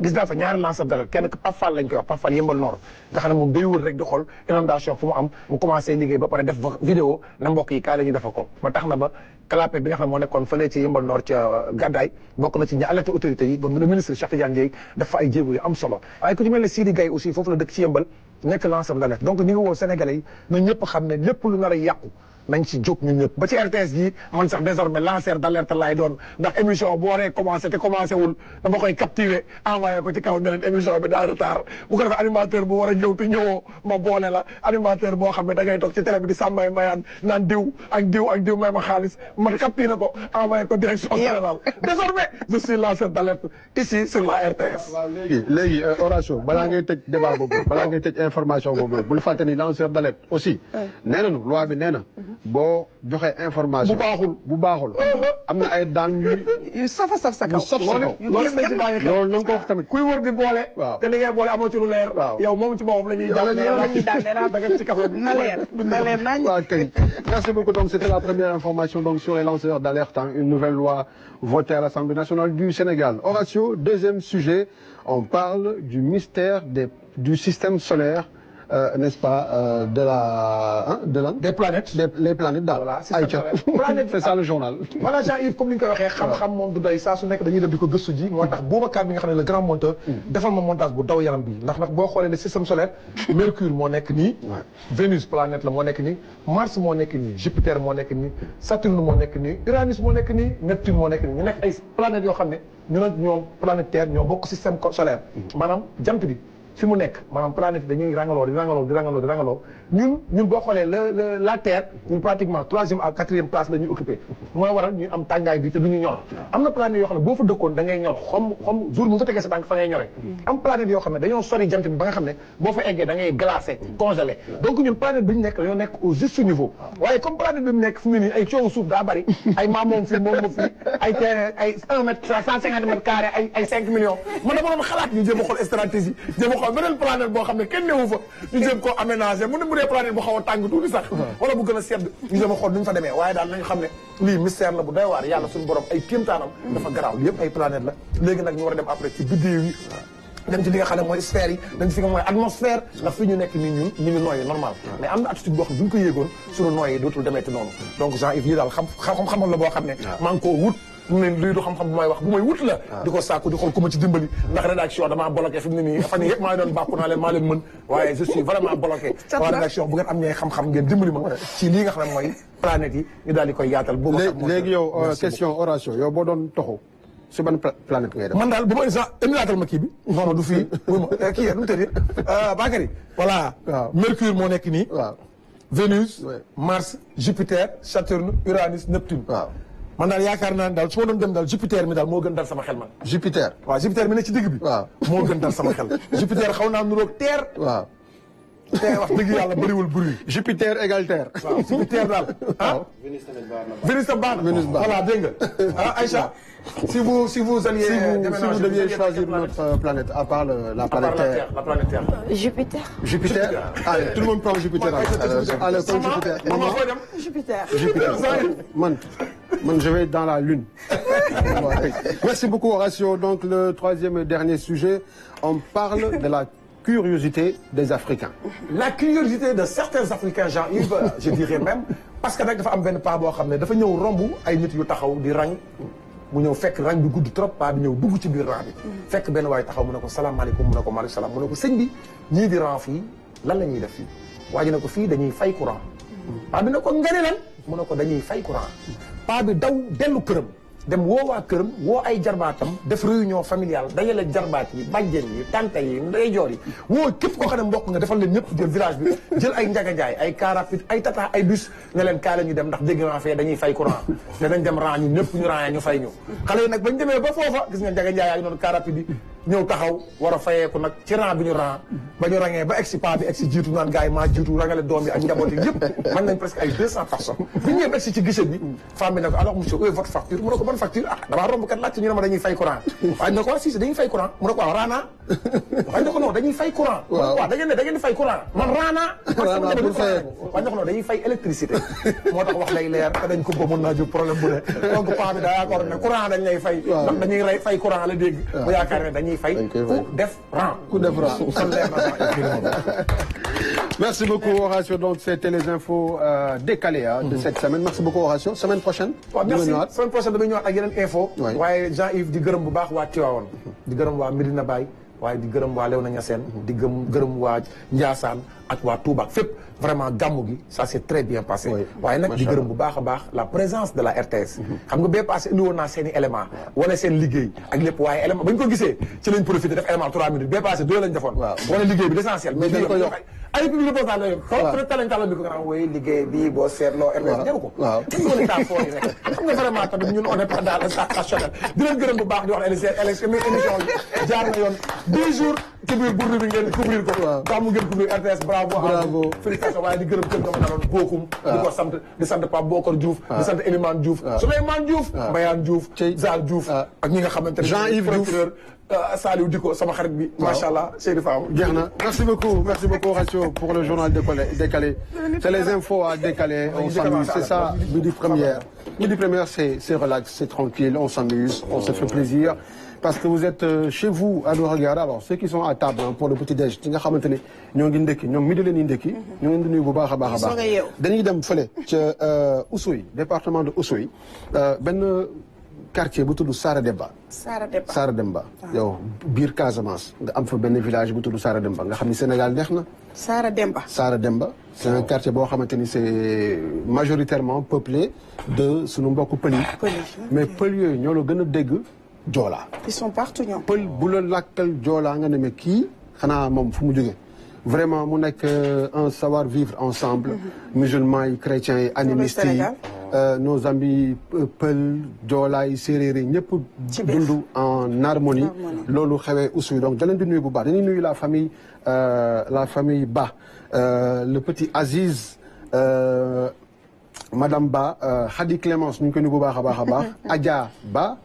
gis naa fa ñaari lanceur d'alerte kenn Pape Fall lañ koy wax Pape Fall yëmbal Nord nga xam ne moom day wër rek di xool inondation fu mu am mu commencé liggéey ba pare def vidéo na mbokk yi kaay la ñu defa ko ba tax na ba clapé bi nga xam ne moo nekkoon fële ci yëmbal Nord ca Gàddaay bokk na ci ñi alerté autorités yi ba le ministre Cheikh Tidiane Dièye dafa ay jéego yu am solo waaye ku ci mel ne Sidi Gaye aussi foofu la dëkk ci yëmbal nekk lanceur d'alerte donc ñu ngi woo Sénégalais yi na ñëpp xam ne lépp lu nar a yàqu nañ ci jóg ñun ñëpp ba ci RTS yi man sax désormais lanceur d'alerte laay doon ndax émission bu waree commencé te commencé wul dama koy capturer envoyé ko ci kaw ne leen émission bi daa retard bu ko defee animateur bu war a ñëw te ñëwoo ma boole la animateur boo xam ne da ngay toog ci télé bi di sàmmay mayaan naan diw ak diw may ma xaalis ma capturé ko envoyé ko direction générale désormais je suis lanceur d'alerte ici sur la RTS. waaw léegi Horatio balaa ngay tëj débat boobu balaa ngay tëj information boobu bul fàtte ni lanceur d'alerte aussi nee nañu loi bi nee na boo joxe information bu baaxul am na ay daan yu safa saf sa kaw loolu na nga ko wax tamit kuy wër di boole te li ngay boole amoo ci lu leer yow moom ci boppam la ñuy jàpp da nga ci kafe na leer nañ waaw kay merci beaucoup donc c'était la première information donc sur les lanceurs d'alerte une nouvelle loi votée à l'Assemblée nationale du Sénégal. Horatio, deuxième sujet, on parle du mystère du système solaire. N'est-ce pas, des planètes. Les planètes daal. Voilà, c'est ça le journal. Voilà Jean-Yves comme ni nga ko waxee xam-xam moom du doy saa su nekk dañuy def di ko gëstu ji moo tax Boubacar bi nga xam ne le grand monteur defal ma montage bu daw yaram bi ndax nag boo xoolee le système solaire Mercure moo nekk nii Vénus planète la moo nekk nii Mars moo nekk nii Jupiter moo nekk nii Saturne moo nekk nii Uranus moo nekk nii Neptune moo nekk nii ñu nekk ay planètes yoo xam ne ñu nag ñoom planète Terre ñoo bokk système solaire maanaam jant bi fi mu nekk maanaam planète dañuy rangaloo ñun boo xoolee la Terre ñun pratiquement 3e à 4e place la ñuy occupé mooy waral ñuy am tàngaay bi te du ñu ñor am na planète yoo xam ne boo fa dëkkoon da ngay ñor xom jour bu nga tegee sa tànk fa ngay ñore am planète yoo xam ne dañoo sori jant bi ba nga xam ne boo fa eggee da ngay glacé congelé donc ñun planète bi ñu nekk dañoo nekk au juste niveau waaye comme planète bi mu nekk fu mu nii ay coowu suuf daa bari ay moom fii ay terrain ay 1 mètre 150 mètres carrés ay 5 millions man dama doon xalaat ñu jéem a xool stratégie jéem a xool beneen planète boo xam ne kenn newu fa ñu jéem koo aménager mu ne bu dee planète bu xaw a tàng tuuti sax wala bu gën a sedd ñu jéem a xool nuñ fa demee waaye daal nañu xam ne lii mystère la bu doy waar yàlla suñu borom ay kéemtaanam dafa garaaw li yëpp ay planète la léegi nag ñu war a dem après ci biddew yi dem ci li nga xam ne mooy sphère yi dem ci fi nga mooy atmosphère ndax fi ñu nekk nii ñun ñu ngi nooyi normal mais am na attitude boo xam ne bu ñu ko yéegoon suñu nooyi dootul demeeti noonu donc Jean-Yves lii daal xam-xamal la boo xam ne maa ngi koo wut mu ne lii du xam-xam bu may wax bu may wut la di ko sàkku di xool ku ma ci dimbali ndax rédaction damaa bloqué fi mu ne nii fan yii yëpp maa ngi doon bàkku naa leen maa leen mën waaye je suis vraiment bloqué waa rédaction bu ngeen am ñee xam-xam ngeen dimbali ma ci lii nga xam ne mooy planètes yi ñu daal di koy yaatal boobu léegi yow question Horatio yow boo doon toxu si ban planète ngay def. man daal bu ma indilaatal ma kii bi. non non du fii kii nu mu tëddee Bakary. voilà Mercure moo nekk nii. waaw Vénus. Mars Jupiter Saturne Uranus Neptune. waaw man daal yaakaar naa ne daal su ma doon dem daal Jupiter mi daal moo gën dal sama xel man. Jupiter. waaw Jupiter mi ne ci digg bi. waaw moo gën dal sama xel. Jupiter xaw naa nuroog Terre. waaw. te wax dëgg yàlla bëriwul bruit. Jupiter égale Terre. waaw Jupiter daal. ah Vénus tam baax na. voilà dégg nga ah Aïcha. si vous deviez choisir notre planète à part la planète Terre. La planète Terre. Jupiter. Jupiter. Allez, tout le monde prend Jupiter. Allez, prends Jupiter. Maman Jupiter. Man, je vais dans la Lune. Merci beaucoup Horacio. Donc le troisième et dernier sujet, on parle de la curiosité des Africains. La curiosité de certains Africains, Jean-Yves, je dirais même, parce que nag dafa am benn paa boo xam ne dafa ñëw romb ay nit yu taxaw di rang mu ñëw fekk rang bi gudd trop paa bi ñëw dugg ci biir rang bi. fekk benn waay taxaw mu ne ko salaamaaleykum mu ne ko maaleykum salaam mu ne ko sëñ bi ñii di rang fii lan la ñuy def fii waa ji ne ko fii dañuy fay courant. paa bi ne ko nga ne lan mu ne ko dañuy fay courant. paa bi daw dellu këram. dem woo waa këram woo ay jarbaatam def réunion familiale dajale jarbaat yi bàjjen yi tante yi ndeyjoor yi woo képp koo xam ne mbokk nga defal leen ñëpp jël village bi jël ay njaganjaay ay car rapide ay tata ay bus ne leen kaa la ñu dem ndax dégg naa fee dañuy fay courant ne dañ dem ran ñu ñëpp ñu ran ñu fay ñu xale yi nag bañ demee ba foofa gis nga njaganjaay yaa ngi noonu car rapide yi ñëw taxaw war a fayeeku nag ci ran bi ñu ran ba ñu rangee ba egsi pa bi egsi jiitu naan gars yi maa jiitu rangale doom yi ak njaboot yi yëpp mën nañ presque ay 200 personnes bi ñëwee egsi ci guichet bi femme bi ne ko alors monsieur où est votre facture mu ne ko ban facture ah damaa romb kat laajte ñu ne ma dañuy fay courant waaye ne ko si dañuy fay courant mu ne ko waaw raana waaye ne ko non dañuy fay courant waaw da ngeen di fay courant man raana waaye ne ko non dañuy fay électricité moo tax wax lay leer te dañ ko ba mën naa jóg problème bu ne donc pa bi daa yaakaar ne courant dañ lay fay ndax dañuy fay courant la dégg bu yaakaar ne dañuy fay ku def rang Merci beaucoup Horacio. Donc c'était les infos décalées de cette semaine. Merci beaucoup Horacio. Semaine prochaine. Merci. Semaine prochaine damay ñëwaat ak yeneen info. waaye Jean-Yves di gërëm bu baax waa Tivaouane. di gërëm waa Medina Baye. waaye di gërëm waa Léona Niassène. di gërëm waa Ndiassane ak waa Touba fépp vraiment gàmmu gi ça s'est très bien passé. waaye nag di gërëm bu baax a baax la présence de la RTS. xam nga bee passé indi woon naa seen i élément wala seen liggéey ak lépp waaye élément ba ñu ko gisee ci lañ profité def élément 3 minutes bee passé 2 lañ defoon. wala liggéey bi l'essentiel. mais dañ ko yokk ay public reportage la yow. peut-être talañ talal bi ko nga xam woy liggéey bi boo seetloo RTS jaru ko. waaw dañ ko taa foo yi rek xam nga vraiment tamit ñun on est pas dans le stationnel di leen gërëm bu baax di wax émission bi jaar na yoon 10 jours ci biir burdu bi ngeen couvrir ko. waaw daa mu ngeen couvrir RTS bravo. félicitations waaye di gërëm kër nga ma daloon bokkum di ko sant di sant Pape Bokar Diouf di sant Elimane Diouf Souleymane Diouf Mbayane Diouf Zal Diouf ak ñi nga xamante ne Jean-Yves Diouf Saliou Diko sama xarit bi macha allah Seydou Fam jeex na merci beaucoup Horacio pour le journal décalé c'est les infos à décaler on s'amuse c'est ça Midi Première c'est relax c'est tranquille on s'amuse on se fait plaisir parce que vous êtes chez vous à nous regarder alors ceux qui sont à table pour le petit-déj ci nga xamante ne ñoo ngi ndekki ñoom midi leen di ndekki ñoo ngi di nuyu bu baax a baax a baax dañuy dem fële ca Oussouye département de Oussouye benn quartier bu tudd Sara Demba yow biir Casamance nga am fa benn village bu tudd Sara Demba nga xam ni Sénégal neex na Sara Demba c'est un quartier boo xamante ni c'est majoritairement peuplé de sunu mbokku pël yi mais pël yooyu ñoo la gën a dégg Joola. Ils sont partout ñoom. pël bu la lakkal Joola nga ne mais kii xanaa moom fu mu jógee vraiment mu nekk un savoir vivre ensemble. musulmans yi chrétiens yi animistes yi nos amis pël Joola yi séeréer yi ñëpp dund en harmonie. loolu xewee Oussouye donc da leen di nuyu bu baax dañuy nuyu la famille Ba le petit Aziz. Madame Ba Khady Clémence ñu ngi koy nuyu bu baax a baax a baax Adja Ba.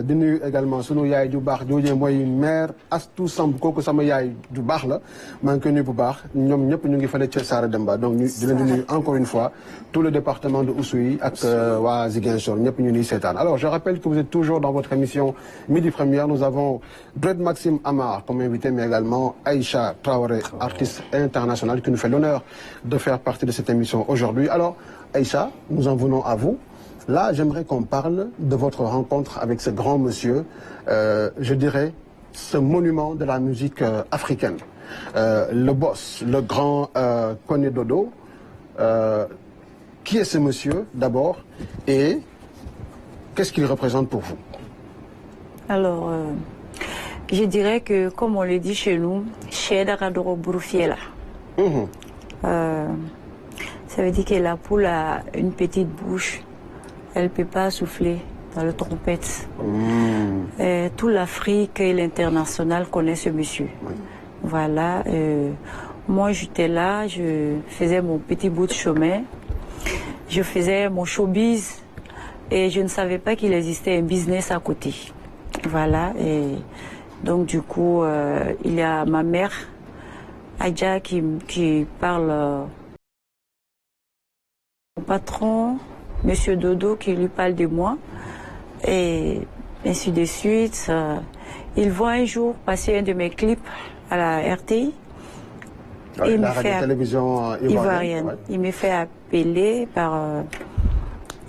di nuyu également sunu yaay ju baax joojee mooy mère Astou Samb kooku sama yaay ju baax la maa ngi koy nuyu bu baax ñoom ñëpp ñu ngi fële ca Sara Demba donc ñu di leen di nuyu encore une fois tout le département de Oussouye ak waa Ziguinchor ñëpp ñu nuy seetaan alors je rappelle que vous êtes toujours dans votre émission Midi Première nous avons Dred Maxime Amar comme invité mais également Aïcha Traoré artiste internationale qui nous fait l'honneur de faire partie de cette émission aujourd'hui alors Aïcha nous en venons à vous. Là, j'aimerais qu'on parle de votre rencontre avec ce grand monsieur, je dirais, ce monument de la musique africaine. Le boss, le grand Koné Dodo. Qui est ce monsieur, d'abord, et qu'est-ce qu'il représente pour vous? Alors, je dirais que, comme on le dit chez nous, ça veut dire que la poule a une petite bouche, elle ne peut pas souffler dans le trompette. Toute l'Afrique et l'international connaissent ce monsieur. Voilà. Moi, j'étais là, je faisais mon petit bout de chemin, je faisais mon showbiz et je ne savais pas qu'il existait un business à côté. Voilà. Et donc, du coup, il y a ma mère, Adja, qui parle au patron, Monsieur Dodo, qui lui parle de moi, et ainsi de suite. Il voit un jour passer un de mes clips à la RTI. Ouais, la radio-télévision ivoirienne. Ouais. Il me fait appeler par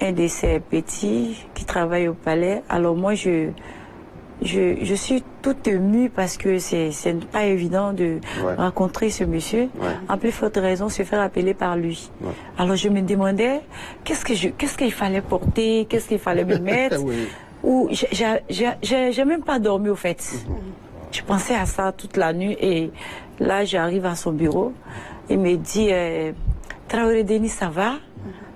un de ses petits qui travaille au palais. Alors moi, je suis toute émue parce que c'est pas évident de rencontrer ce monsieur. En plus forte raison, se faire appeler par lui. Alors je me demandais qu'est-ce qu'il fallait porter, qu'est-ce qu'il fallait me mettre. Ou j'ai même pas dormi au fait. Je pensais à ça toute la nuit et là j'arrive à son bureau. Il me dit Traoré Denis, ça va?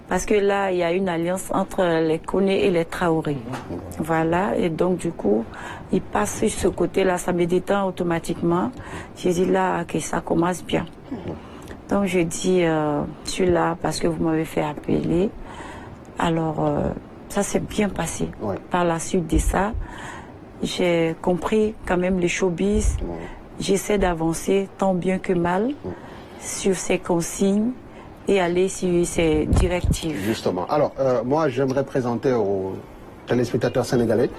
Parce que là, il y a une alliance entre les Koné et les Traoré. Voilà, et donc du coup, il passe sur ce côté-là, ça me détend automatiquement. J'ai dit là, que ça commence bien. Donc je dis, je suis là parce que vous m'avez fait appeler. Alors, ça s'est bien passé. Par la suite de ça, j'ai compris quand même les showbiz. J'essaie d'avancer tant bien que mal sur ces consignes et aller sur ces directives. Justement. Alors, moi, j'aimerais présenter aux téléspectateurs sénégalais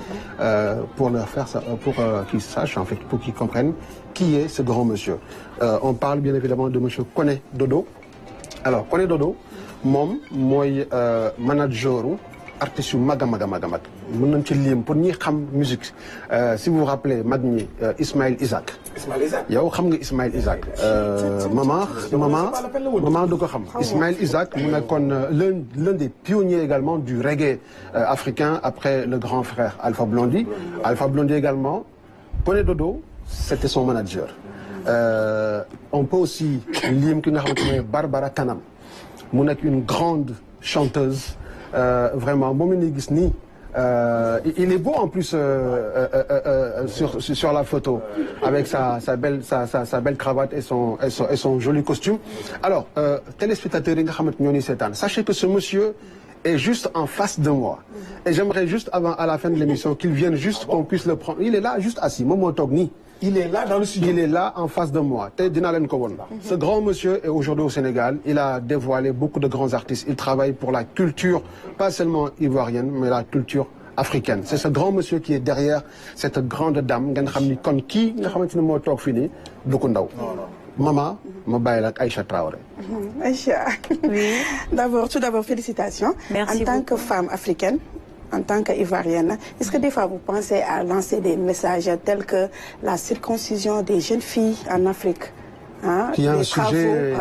pour leur faire ça, pour qu'ils sachent, en fait, pour qu'ils comprennent qui est ce grand monsieur. On parle bien évidemment de monsieur Koné Dodo. Alors, Koné Dodo, mom, moi, manager artiste maga pour ñi xam musique si vous vous rappelez Magni Ismaël Isaac. yow xam nga Ismaël Isaac. maman du ko xam. Ismaël Isaac mu nekkoon l'un des pionniers également du reggae africain après le grand frère Alpha Blondy. Alpha Blondy également. Koné Dodo, c'était son manager. On peut aussi lim ki nga xamante Barbara Kanam mu nekk une grande chanteuse. Vraiment, il est beau en plus sur la photo avec sa belle cravate et son joli costume. Alors, téléspectateurs, sachez que ce monsieur est juste en face de moi. Et j'aimerais juste à la fin de l'émission qu'il vienne juste qu'on puisse le prendre. Il est là juste assis. Il est là dans le studio. Il est là en face de moi. Ce grand monsieur est aujourd'hui au Sénégal. Il a dévoilé beaucoup de grands artistes. Il travaille pour la culture, pas seulement ivoirienne, mais la culture africaine. C'est ce grand monsieur qui est derrière cette grande dame. Maman, je m'appelle Aïcha Traoré. Aïcha. Oui. Tout d'abord, félicitations. Merci en tant que femme africaine, en tant qu'Ivoirienne, est-ce que des fois vous pensez à lancer des messages tels que la circoncision des jeunes filles en Afrique, qui est un sujet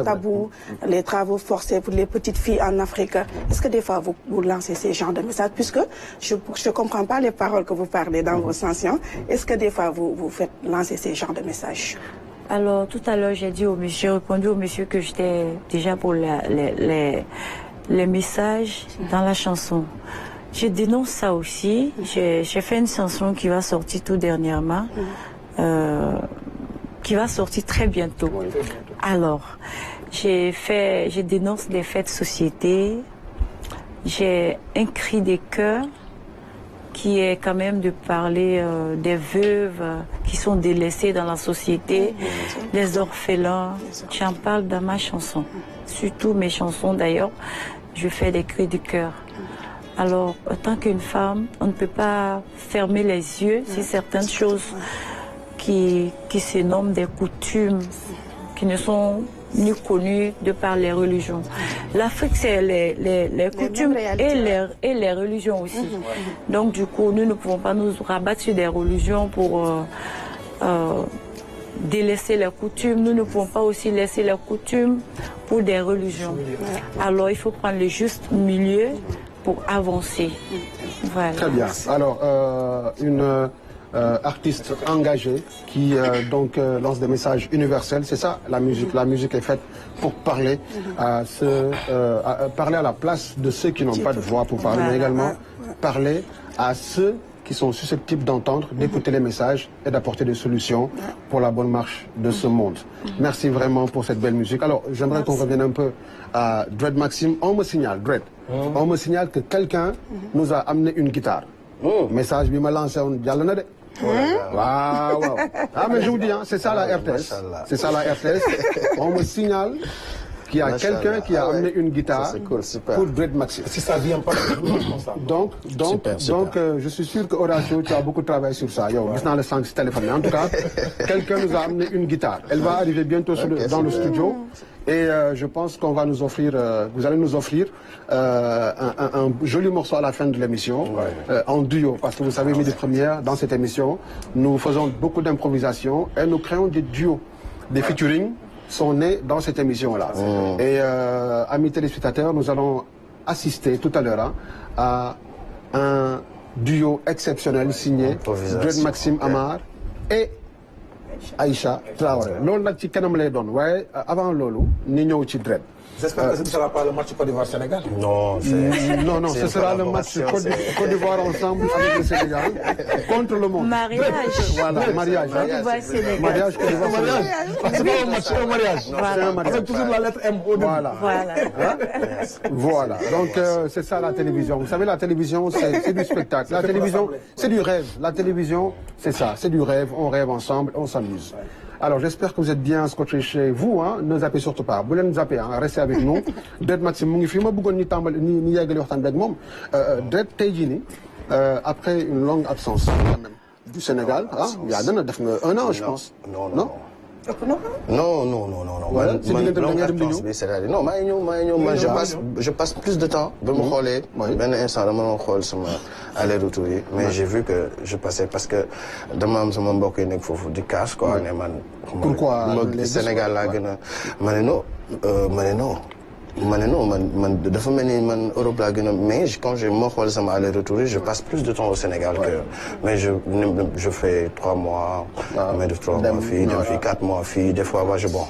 tabou, les travaux forcés pour les petites filles en Afrique. Est-ce que des fois vous lancez ces genres de messages, puisque je ne comprends pas les paroles que vous parlez dans vos chansons. Est-ce que des fois vous faites lancer ces genres de messages? Alors tout à l'heure j'ai répondu au monsieur que j'étais déjà pour les messages dans la chanson. Je dénonce ça aussi. J'ai fait une chanson qui va sortir tout dernièrement, qui va sortir très bientôt. Alors, je dénonce des faits de société. J'ai un cri des cœurs qui est quand même de parler des veuves qui sont délaissées dans la société, des orphelins. J'en parle dans ma chanson. Surtout mes chansons d'ailleurs, je fais des cris du cœur. Alors, en tant qu'une femme, on ne peut pas fermer les yeux sur certaines choses qui se nomment des coutumes, qui ne sont ni connues de par les religions. L'Afrique, c'est les coutumes et les religions aussi. Donc, du coup, nous ne pouvons pas nous rabattre sur des religions pour délaisser les coutumes. Nous ne pouvons pas aussi laisser les coutumes pour des religions. Alors il faut prendre le juste milieu pour avancer. Voilà. Très bien. Alors, une artiste engagée qui donc lance des messages universels, c'est ça la musique. La musique est faite pour parler parler à la place de ceux qui n'ont pas de voix pour parler, mais également parler à ceux qui sont susceptibles d'entendre, d'écouter les messages et d'apporter des solutions pour la bonne marche de ce monde. Merci vraiment pour cette belle musique. Alors, j'aimerais qu'on revienne un peu à Dread Maxime. On me signale, Dread, on me signale que quelqu'un nous a amené une guitare. Message bi ma lancé woon jàll na de. Waaw waaw. Ah mais je vous dis, hein, c'est ça la RTS. C'est ça la RTS. On me signale qu'il y a quelqu'un qui a amené une guitare pour Dread Maxime. Si ça vient pas donc je suis sûr que Horacio, tu as beaucoup travaillé sur ça. Yo, gis naa le sànq si téléphone. Mais en tout cas, quelqu'un nous a amené une guitare. Elle va arriver bientôt dans le studio. Et je pense qu'on va nous offrir, vous allez nous offrir un joli morceau à la fin de l'émission, en duo. Parce que vous savez, Midi Première, dans cette émission, nous faisons beaucoup d'improvisation et nous créons des duos, des featuring sont nés dans cette émission-là. Et amis téléspectateurs, nous allons assister tout à l'heure à un duo exceptionnel signé Dread Maxime Amar et Aïcha Traoré. Loolu nag ci kanam lay doon waaye avant loolu ni ñëw ci Dread. J'espère que ce ne sera pas le match Côte d'Ivoire-Sénégal. Non, ce sera le match Côte d'Ivoire ensemble avec le Sénégal contre le monde. Mariage. Voilà, mariage. Côte d'Ivoire-Sénégal. Mariage Côte d'Ivoire-Sénégal. C'est pas un match, c'est un mariage. C'est un mariage. Avec toujours la lettre M au début. Voilà. Donc c'est ça la télévision. Vous savez, la télévision, c'est du spectacle. La télévision, c'est du rêve. La télévision, c'est ça, c'est du rêve. On rêve ensemble, on s'amuse. Alors j'espère que vous êtes bien scotché chez vous, hein. Ne zappez surtout pas. Vous voulez nous zapper, hein. Restez avec nous. Dread Maxime mu ngi fi ma bëggoon ñu tàmbali ni yeggali waxtaan ak moom. Dread tey jii nii après une longue absence quand même du Sénégal, ah yaa dana def nga 1 an, je pense. Non. Non. Voilà, c'est-à-dire non, maa ngi ñëw, je passe plus de temps. ba mu xoolee benn instant dama doon xool sama aller-retour yi, mais j'ai vu que je passais parce que dama am sama mbokk yi nekk foofu di casse quoi, ne man. Pourquoi Sénégal laa gën a ma ne non, man dafa mel ni man Europe laa gën a, mais quand moo xool sama aller-retour je passe plus de temps au Sénégal que, mais je fais 3 mois, mais de 3 mois fii, dem fii 4 mois fii, des fois je bon.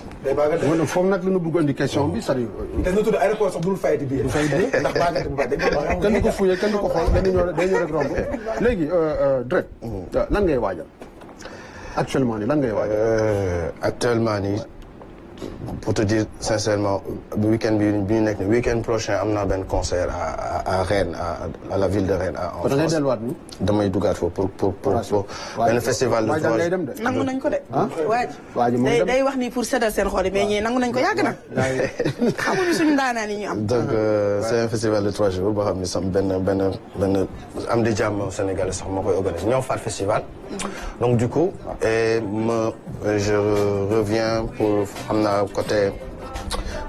Foofu nag la ñu bëggoon di question bi, c'est-à-dire. te ñu tudd aéroport sax dul fayati biir. Ndax baagante bu baax kenn du ko fouillé, kenn du ko xool, dañu ñëw rek romb. Léegi Dread, lan ngay waajal actuellement nii lan ngay waajal. Actuellement nii. Pour te dire sincèrement, week-end prochain am naa benn concert à Rennes, à la ville de Rennes en France. damay dugaat foofu pour benn festival de 3 jours. nangu nañ ko de. waaj day wax ni pour seddal seen xol mais ñii nangu nañ ko yàgg na. xamuñu suñu ndaanaan yi ñu am. Donc c'est un festival de 3 jours boo xam ne sam benn am di jàmm Sénégal sax moo koy organiser ñoo faat festival. Donc du coup je reviens pour xam naa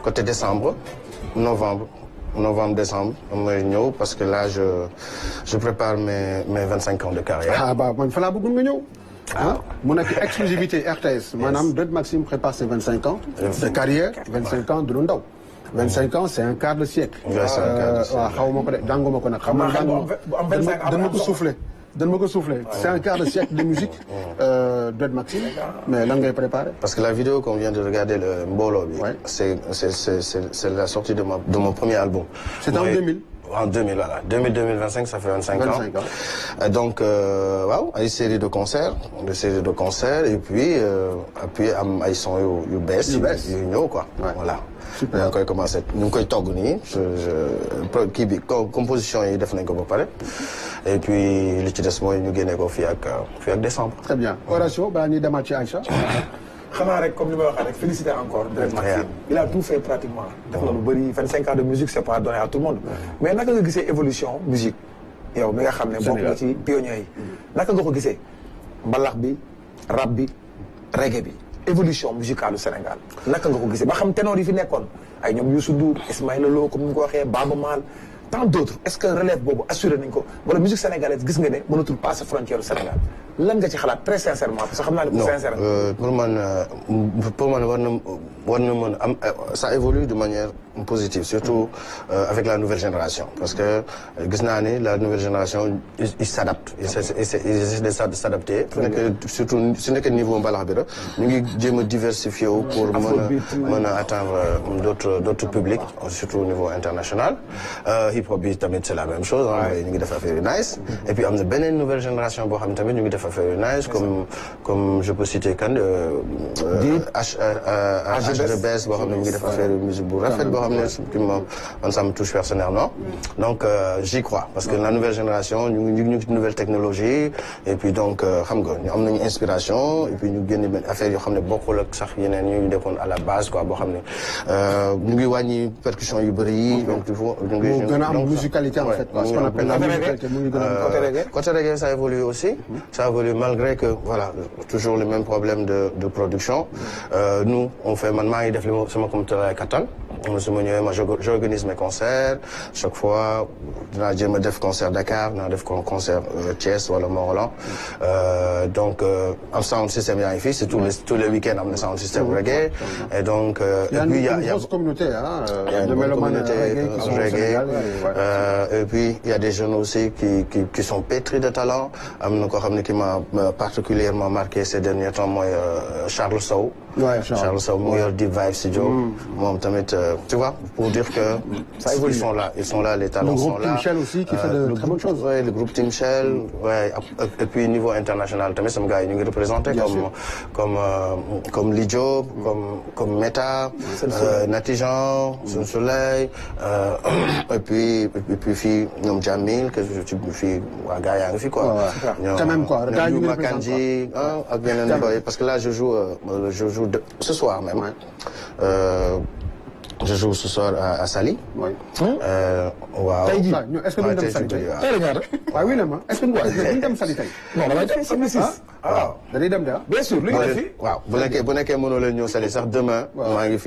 côté décembre, novembre, décembre, mooy ñëw parce que là je prépare mes 25 ans de carrière. Ah bah man fa laa bëgg nga ñëw. Ah mu nekk exclusivité RTS. Maanaam Dread Maxime prépare ses 25 ans de carrière, 25 ans de lu ndaw. 25 ans, c'est un quart de siècle. waaw xaw ma ko de jànguma ko nag. xam nga dama ko soufflé. C'est un quart de siècle de musique, Dread Maxime. Mais lan ngay préparé? Parce que la vidéo qu'on vient de regarder, le Mbolo, c'est la sortie de mon premier album. C'est en 2000. En 2000, voilà. 2025, ça fait 25 ans. Donc, une série de concerts, et puis am ay son yu bees yu ñëw quoi. Voilà. Super. ñu ngi koy commencé ñu ngi koy togg nii kii bi composition yi def nañ ko ba pare et puis li ci des mooy ñu génne ko fii ak décembre. Très bien. Horacio balaa ñuy demaat ci Aïcha. xanaa rek comme li may waxee rek féliciter encore Dread Maxime. Il a tout fait pratiquement. def na lu bëri 25 ans de musique c'est pas donné à tout le monde. mais naka nga gisee évolution musique yow mi nga xam ne bokk nga ci pionniers yi. naka nga ko gisee mbalax bi rap bi reggae bi. évolution musicale du Sénégal naka nga ko gisee ba xam ténor yi fi nekkoon ay ñoom Youssou Ndour Ismaïla Lo comme ni nga ko waxee Baaba Maal tant d'autres est-ce que relève boobu assuré nañ ko wala musique sénégalaise gis nga ne mënatul passer frontière du Sénégal. lan nga ci xalaat très sincèrement parce que xam naa ne sincèrement. pour man war na mën am ça évolue de manière positive surtout avec la nouvelle génération parce que gis naa ni la nouvelle génération ils s'adaptent ils essaient de s'adapter surtout su nekkee niveau mbalax bi la ñu ngi jéem a diversifier wu pour mën a atteindre d'autres publics surtout au niveau international hip hop bi tamit c'est la même chose ñu ngi def affaire yu nice et puis am na beneen nouvelle génération boo xam ne tamit ñu ngi def affaire yu nice comme je peux citer kan HDBS boo xam ne ñu ngi def affaire musique bu rafet boo xam ne man ça me touche personnellement donc j'y crois parce que la nouvelle génération ñu ngi nouvelle technologie et puis donc xam nga ñu am nañu inspiration et puis ñu génne benn affaire yoo xam ne bokkul ak sax yeneen ñu defoon à la base quoi boo xam ne ñu ngi wàññi percussion yu bëri yi donc il faut ñu ngi gën a am musicalité en fait parce qu'on appelle la musicalité mu ngi gën a côté reggae ça évolue aussi ça évolue malgré que voilà toujours les mêmes problèmes de production nous on fait man maa ngi def li sama comité ay kattan su ma ñëwee ma j'organise mes concerts chaque fois dinaa jéem a def concert Dakar dinaa def concert Thiès wala Mont-Rolland donc am sound system yaa ngi fii c'est tous les week-ends am na sound system reggae et donc il y a une grosse communauté de mélomanes reggae et puis il y a des jeunes aussi qui sont pétris de talent am na koo xam ne qui m'a particulièrement marqué ces derniers temps mooy Charles Sow Charles Sow mu yor Deep Vibe Studio moom tamit tu vois pour dire que ça évolue ils sont là les talents sont là le groupe Team Shell aussi qui fait de très bonnes choses le groupe Team Shell et puis niveau international tamit sama gars yi ñu ngi représenté comme Lidjo comme Meta Natijan Sun Soleil et puis fii ñoom Jamil que fii waa gars yaa ngi fi quoi quand même quoi ñoom Makanji ak yeneen boy parce que là je joue ce soir même je joue ce soir à Saly. Oui. waaw. tey jii est-ce que duñ dem Saly tey. tey la ñaata. waaw oui ma est-ce que duñ dem Saly tey. non damay dem sama sis. waaw dañuy dem de bien sûr lu ñu def fi. waaw bu nekkee mënoo leen ñëw Saly sax demain. maa ngi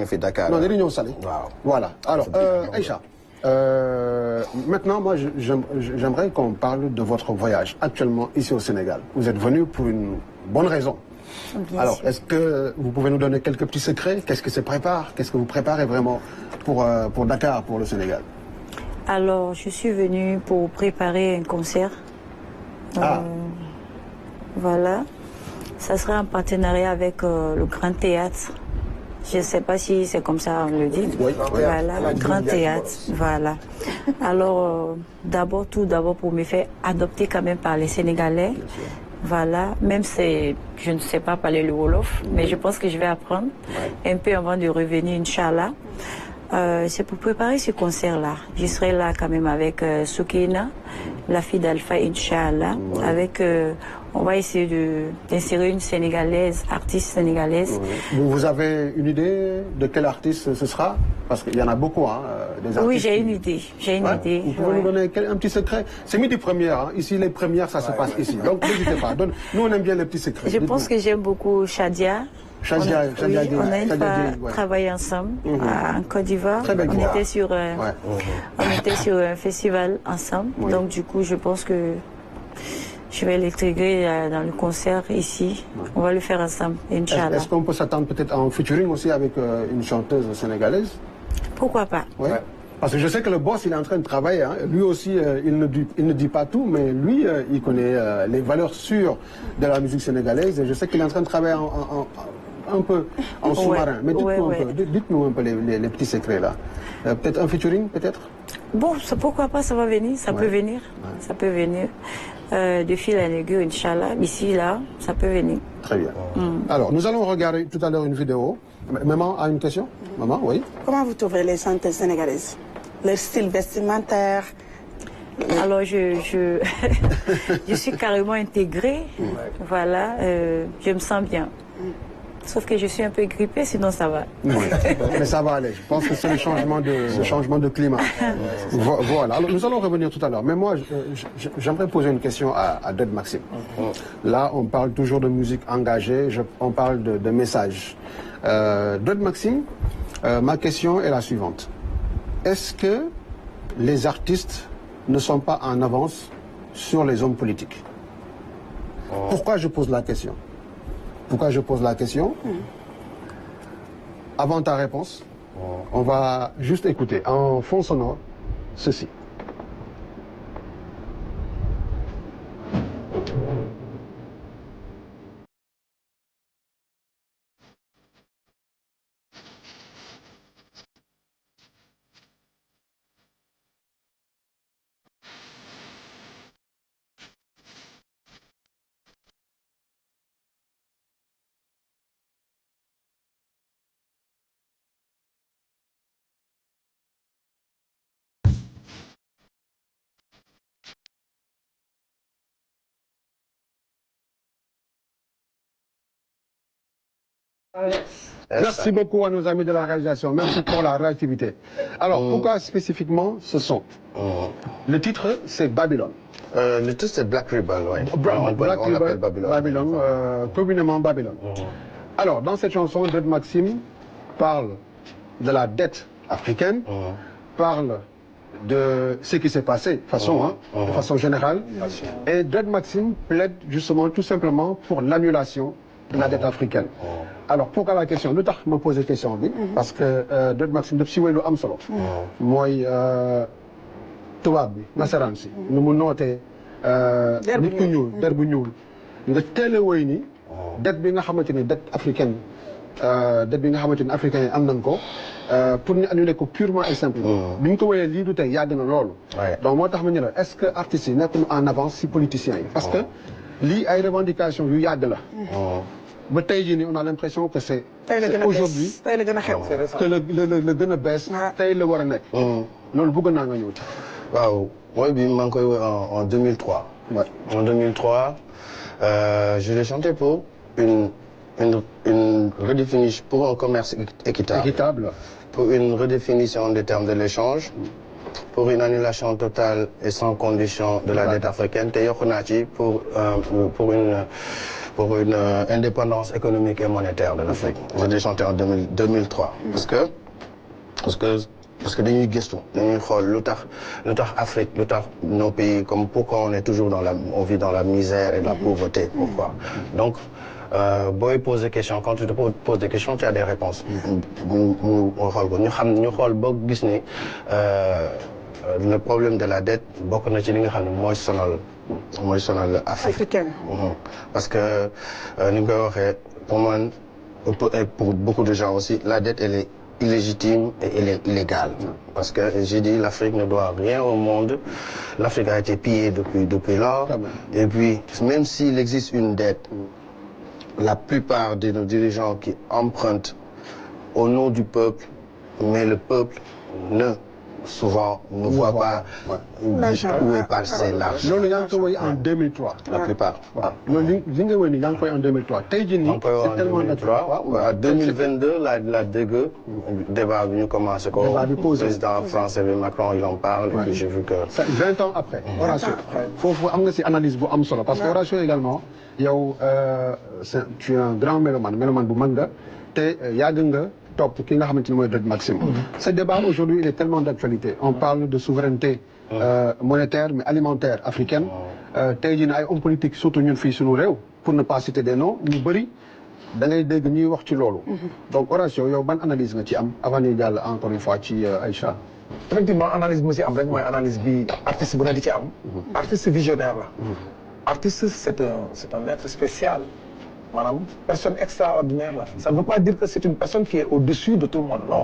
fi Dakar. non dañuy ñëw Saly. waaw voilà alors Aïcha. Maintenant moi j'aimerais qu'on parle de votre voyage actuellement ici au Sénégal. Vous êtes venu pour une bonne raison. Bien Alors, sûr. est-ce que vous pouvez nous donner quelques petits secrets? Qu'est-ce que se prépare? Qu'est-ce que vous préparez vraiment pour Dakar, pour le Sénégal? Alors, je suis venue pour préparer un concert. Voilà. Ça sera en partenariat avec le Grand Théâtre. Je ne sais pas si c'est comme ça on le dit. Oui. Voilà, le Grand Théâtre. Voilà. Alors, tout d'abord pour me faire adopter quand même par les Sénégalais. Voilà, même si je ne sais pas parler le Wolof, mais je pense que je vais apprendre un peu avant de revenir, Inch'Allah. C'est pour préparer ce concert-là. Je serai là quand même avec Soukina, la fille d'Alpha, Inch'Allah. Avec, on va essayer d'insérer une Sénégalaise, artiste sénégalaise. Vous avez une idée de quel artiste ce sera? Parce qu'il y en a beaucoup, des artistes. Oui, j'ai une idée. Vous pouvez nous donner un petit secret? C'est midi première, Ici, les premières, ça se passe ici. Donc, n'hésitez pas. Nous, on aime bien les petits secrets. Je pense que j'aime beaucoup Shadia. On a une fois travaillé ensemble en Côte d'Ivoire. On était sur un festival ensemble. Oui. Donc, du coup, je pense que je vais l'intégrer dans le concert ici. Ouais. On va le faire ensemble, Inch'Allah. Est-ce qu'on peut s'attendre peut-être à un featuring aussi avec une chanteuse sénégalaise? Pourquoi pas? Oui. Ouais. Parce que je sais que le boss, il est en train de travailler. Lui aussi, il ne dit pas tout, mais lui, il connaît les valeurs sûres de la musique sénégalaise. Et je sais qu'il est en train de travailler un peu en sous-marin. Mais dites-nous un peu les petits secrets là. Peut-être un featuring, peut-être? Bon, pourquoi pas, ça va venir, ça peut venir. Ça peut venir. De fil en aiguille, Inch'Allah. Ici, là, ça peut venir. Très bien. Alors, nous allons regarder tout à l'heure une vidéo. Maman a une question? Maman, oui. Comment vous trouvez les chanteuses sénégalaises? Leur style vestimentaire? Alors, je suis carrément intégrée. Voilà, je me sens bien. Sauf que je suis un peu grippée, sinon ça va. Oui. Mais ça va aller. Je pense que c'est le changement de climat. Voilà. Alors, nous allons revenir tout à l'heure. Mais moi, j'aimerais poser une question à Dud Maxime. Là, on parle toujours de musique engagée. On parle de messages. Dud Maxime, ma question est la suivante. Est-ce que les artistes ne sont pas en avance sur les hommes politiques? Pourquoi je pose la question? Pourquoi je pose la question? Avant ta réponse, on va juste écouter en fond sonore ceci. Merci beaucoup à nos amis de la réalisation. Merci pour la réactivité. Alors, pourquoi spécifiquement ce son? Le titre, c'est Babylone. Le titre, c'est Black Rebel, oui. Black on l'appelle Babylone. Babylone, communément Babylone. Alors, dans cette chanson, Dread Maxime parle de la dette africaine, parle de ce qui s'est passé, de façon générale. Et Dread Maxime plaide justement, tout simplement, pour l'annulation de la dette africaine. Alors, pourquoi la question? Lu tax ma posé question bi parce que Dread Maxime daf si wéy lu am solo. mooy tubaab bi nasaraan si. nu mu nootee. nit ku ñuul der bu ñuul. nga teel a wéy ni. dette bi nga xamante ni dette africaine. dette bi nga xamante ni africains yi am nañ ko. pour ñu annuler ko purement et simplement. bi ñu ko wéyee lii du tey yàgg na loolu. donc moo tax ma ñu la est-ce que artistes yi nekkuñu en avance si politiciens yi. parce que lii ay revendications yu yàgg la. ba tey jii nii on a l'impression que c'est aujourd'hui tey la gën a xew que le gën a bees tey la war a nekk. loolu bëgg naa nga ñëw ci. waaw mooy bi maa ngi koy woy en 2003. En 2003 je l'ai chanté pour une redéfinition pour un commerce équitable. Pour une redéfinition des termes de l'échange. Pour une annulation totale et sans condition de la dette africaine te yokku naa ci pour une indépendance économique et monétaire de l'Afrique. Je l'ai chanté en 2003. Parce que dañuy gëstu dañuy xool lu tax Afrique lu tax nos pays comme pourquoi on vit dans la misère et la pauvreté. Pourquoi? Donc booy poser question quand tu te poses des questions tu as des réponses. ñu xool ko ñu xool ba gis ni le problème de la dette bokk na ci li nga xam ne mooy sonal africaine. Parce que ni nga koy waxee pour man et pour beaucoup de gens aussi la dette elle est illégitime et elle est illégale. Parce que j'ai dit l'Afrique ne doit rien au monde. L'Afrique a été pillée depuis lors. Et puis même s'il existe une dette, la plupart de nos dirigeants qui empruntent au nom du peuple, mais le peuple souvent ne voit pas où est passé l'argent. loolu yaa ngi ko woy en 2003. La plupart. waaw loolu li nga woy ni yaa ngi koy en 2003 tey jii nii. c'est tellement naturel. waaw 2022 la dégg débat bi ñu commencé ko. président français bi Macron il en parle. et puis j'ai vu que. 20 ans après. Horatio foofu am nga si analyse bu am solo parce que Horatio également yow tu es un grand mélomane bu mag nga te yàgg nga. Top ki nga xamante ni mooy Dread Maxime. Ce débat aujourd'hui il est tellement d'actualité. On parle de souveraineté monétaire mais alimentaire africaine. tey jii ay hommes politiques surtout ñun fii suñu réew pour ne pas citer des noms ñu bëri da ngay dégg ñuy wax ci loolu. donc Horatio yow ban analyse nga ci am avant ñuy jàll encore une fois ci Aïcha. effectivement analyse bi ma ci am rek mooy analyse bi artiste bu ne di ci am. artiste visionnaire la. artiste c'est un être spécial. Maanaam personne extraordinaire là. Ça ne veut pas dire que c'est une personne qui est au-dessus de tout le monde, non.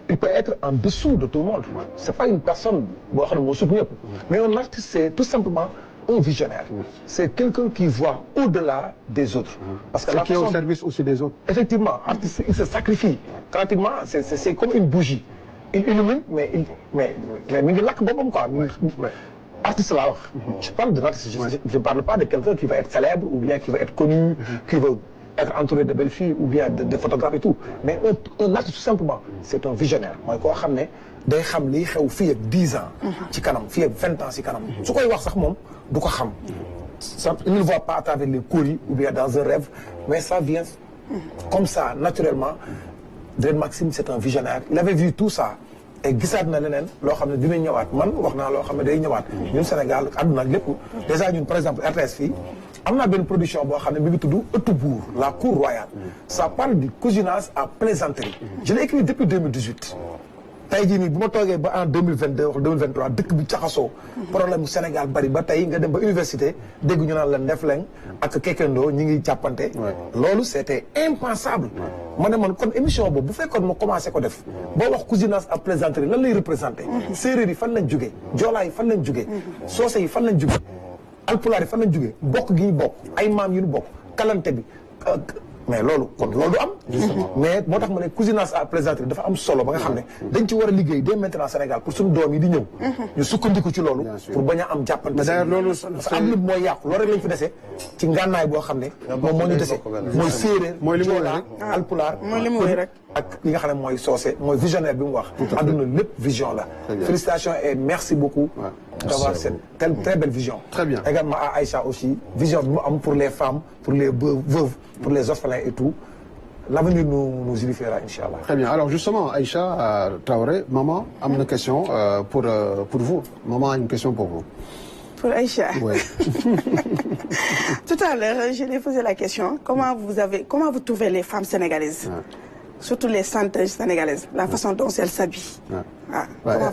Il peut être en dessous de tout le monde. C'est pas une personne boo xam ne moo sut ñëpp. Mais un artiste c'est tout simplement un visionnaire. C'est quelqu'un qui voit au-delà des autres. Parce que qui est au service aussi des autres. Effectivement, artiste il se sacrifie. Pratiquement c'est comme une bougie. Il illumine mais mi ngi lakk boppam quoi. Artiste laa wax. Je parle de l'artiste. Je parle pas de quelqu'un qui va être célèbre ou bien qui va être connu, qui va être entouré de belles filles ou bien de photographes et tout. Mais un artiste tout simplement, c'est un visionnaire. mooy koo xam ne day xam liy xew fii ak 10 ans. ci kanam fii ak 20 ans ci kanam. su koy wax sax moom du ko xam. Il ne voit pas à travers les courriers ou bien dans un rêve, mais ça vient comme ça naturellement. Dread Maxime c'est un visionnaire. Il avait vu tout ça. et gisaat na leneen loo xam ne dina ñëwaat man wax naa loo xam ne day ñëwaat. ñun Sénégal àdduna ak lépp déjà ñun par exemple RTS fii am naa benn production boo xam ne mi ngi tudd Ëttu Buur la cour royale. Ça parle du cousinage à plaisanterie. Je l'ai écrit depuis 2018. tey jii nii bu ma toogee ba en 2022 wala 2023 dëkk bi caxasoo. problème mu Sénégal bari ba tey nga dem ba université dégg ñu naan la Ndefleng ak Kekendo ñi ngi jàppante. loolu c'était impensable. ma ne man kon émission boobu bu fekkoon ma commencé ko def. boo wax cousinage à plaisanterie lan lay représenté. séeréer yi fan lañ jógee. joolaa yi fan lañ jógee. soose yi fan lañ jógee. alpulaar yi fan lañ jógee bokk gi ñu bokk ay maam yu ñu bokk kalante bi. mais loolu kon loolu du am. mais moo tax ma ne cousinage à plaisanterie dafa am solo ba nga xam ne dañ ci war a liggéey dès maintenant Sénégal pour suñu doom yi di ñëw. ñu sukkandiku ci loolu. pour bañ a am jàppante. mais d'ailleurs loolu dafa am lu mooy yàqu loolu rek lañ fi dese ci ngànnaay boo xam ne. moom moo ñu dese mooy séeréer. mooy li mu joolaa alpulaar. mooy li mu wéy rek. ak li nga xam ne mooy soose mooy visionnaire bi mu wax. àdduna lépp vision la. félicitations et merci beaucoup. d'avoir cette très belle vision. Très bien. Également à Aïcha aussi, vision pour les femmes, pour les veuves, pour les orphelins et tout. L'avenir nous y fera, Inch'Allah. Très bien. Alors justement, Aïcha Traoré, maman a une question pour vous. Maman a une question pour vous. Pour Aïcha. Oui. Tout à l'heure, je lui ai posé la question. Comment vous trouvez les femmes sénégalaises? Surtout les centres sénégalaises, la façon dont elles s'habillent.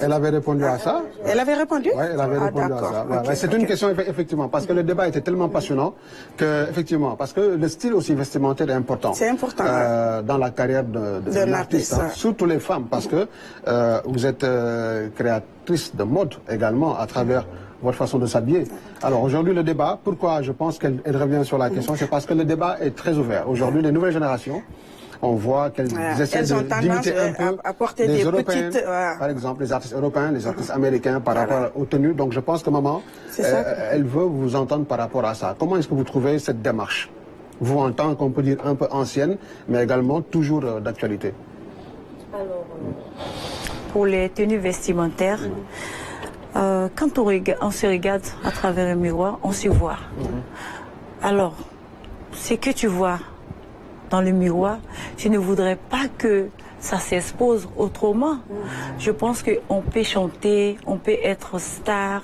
Elle avait répondu à ça. Elle avait répondu? Oui, elle avait répondu à ça. Okay, c'est une question, effectivement, parce que le débat était tellement passionnant que, effectivement, parce que le style aussi vestimentaire est important. C'est important. Dans la carrière d'un artiste, hein, surtout les femmes, parce que vous êtes créatrice de mode également à travers votre façon de s'habiller. Alors aujourd'hui, le débat, pourquoi je pense qu'elle revient sur la question, c'est parce que le débat est très ouvert. Aujourd'hui, les nouvelles générations, on voit qu'elles essaient d'imiter un peu à porter les des Européens, petites, par exemple, les artistes européens, les artistes américains par rapport aux tenues. Donc je pense que maman, elle veut vous entendre par rapport à ça. Comment est-ce que vous trouvez cette démarche? Vous, en tant qu'on peut dire un peu ancienne, mais également toujours d'actualité. Alors, pour les tenues vestimentaires, quand on se regarde à travers un miroir, on se voit. Alors, ce que tu vois dans le miroir, je ne voudrais pas que ça s'expose autrement. Je pense qu'on peut chanter, on peut être star,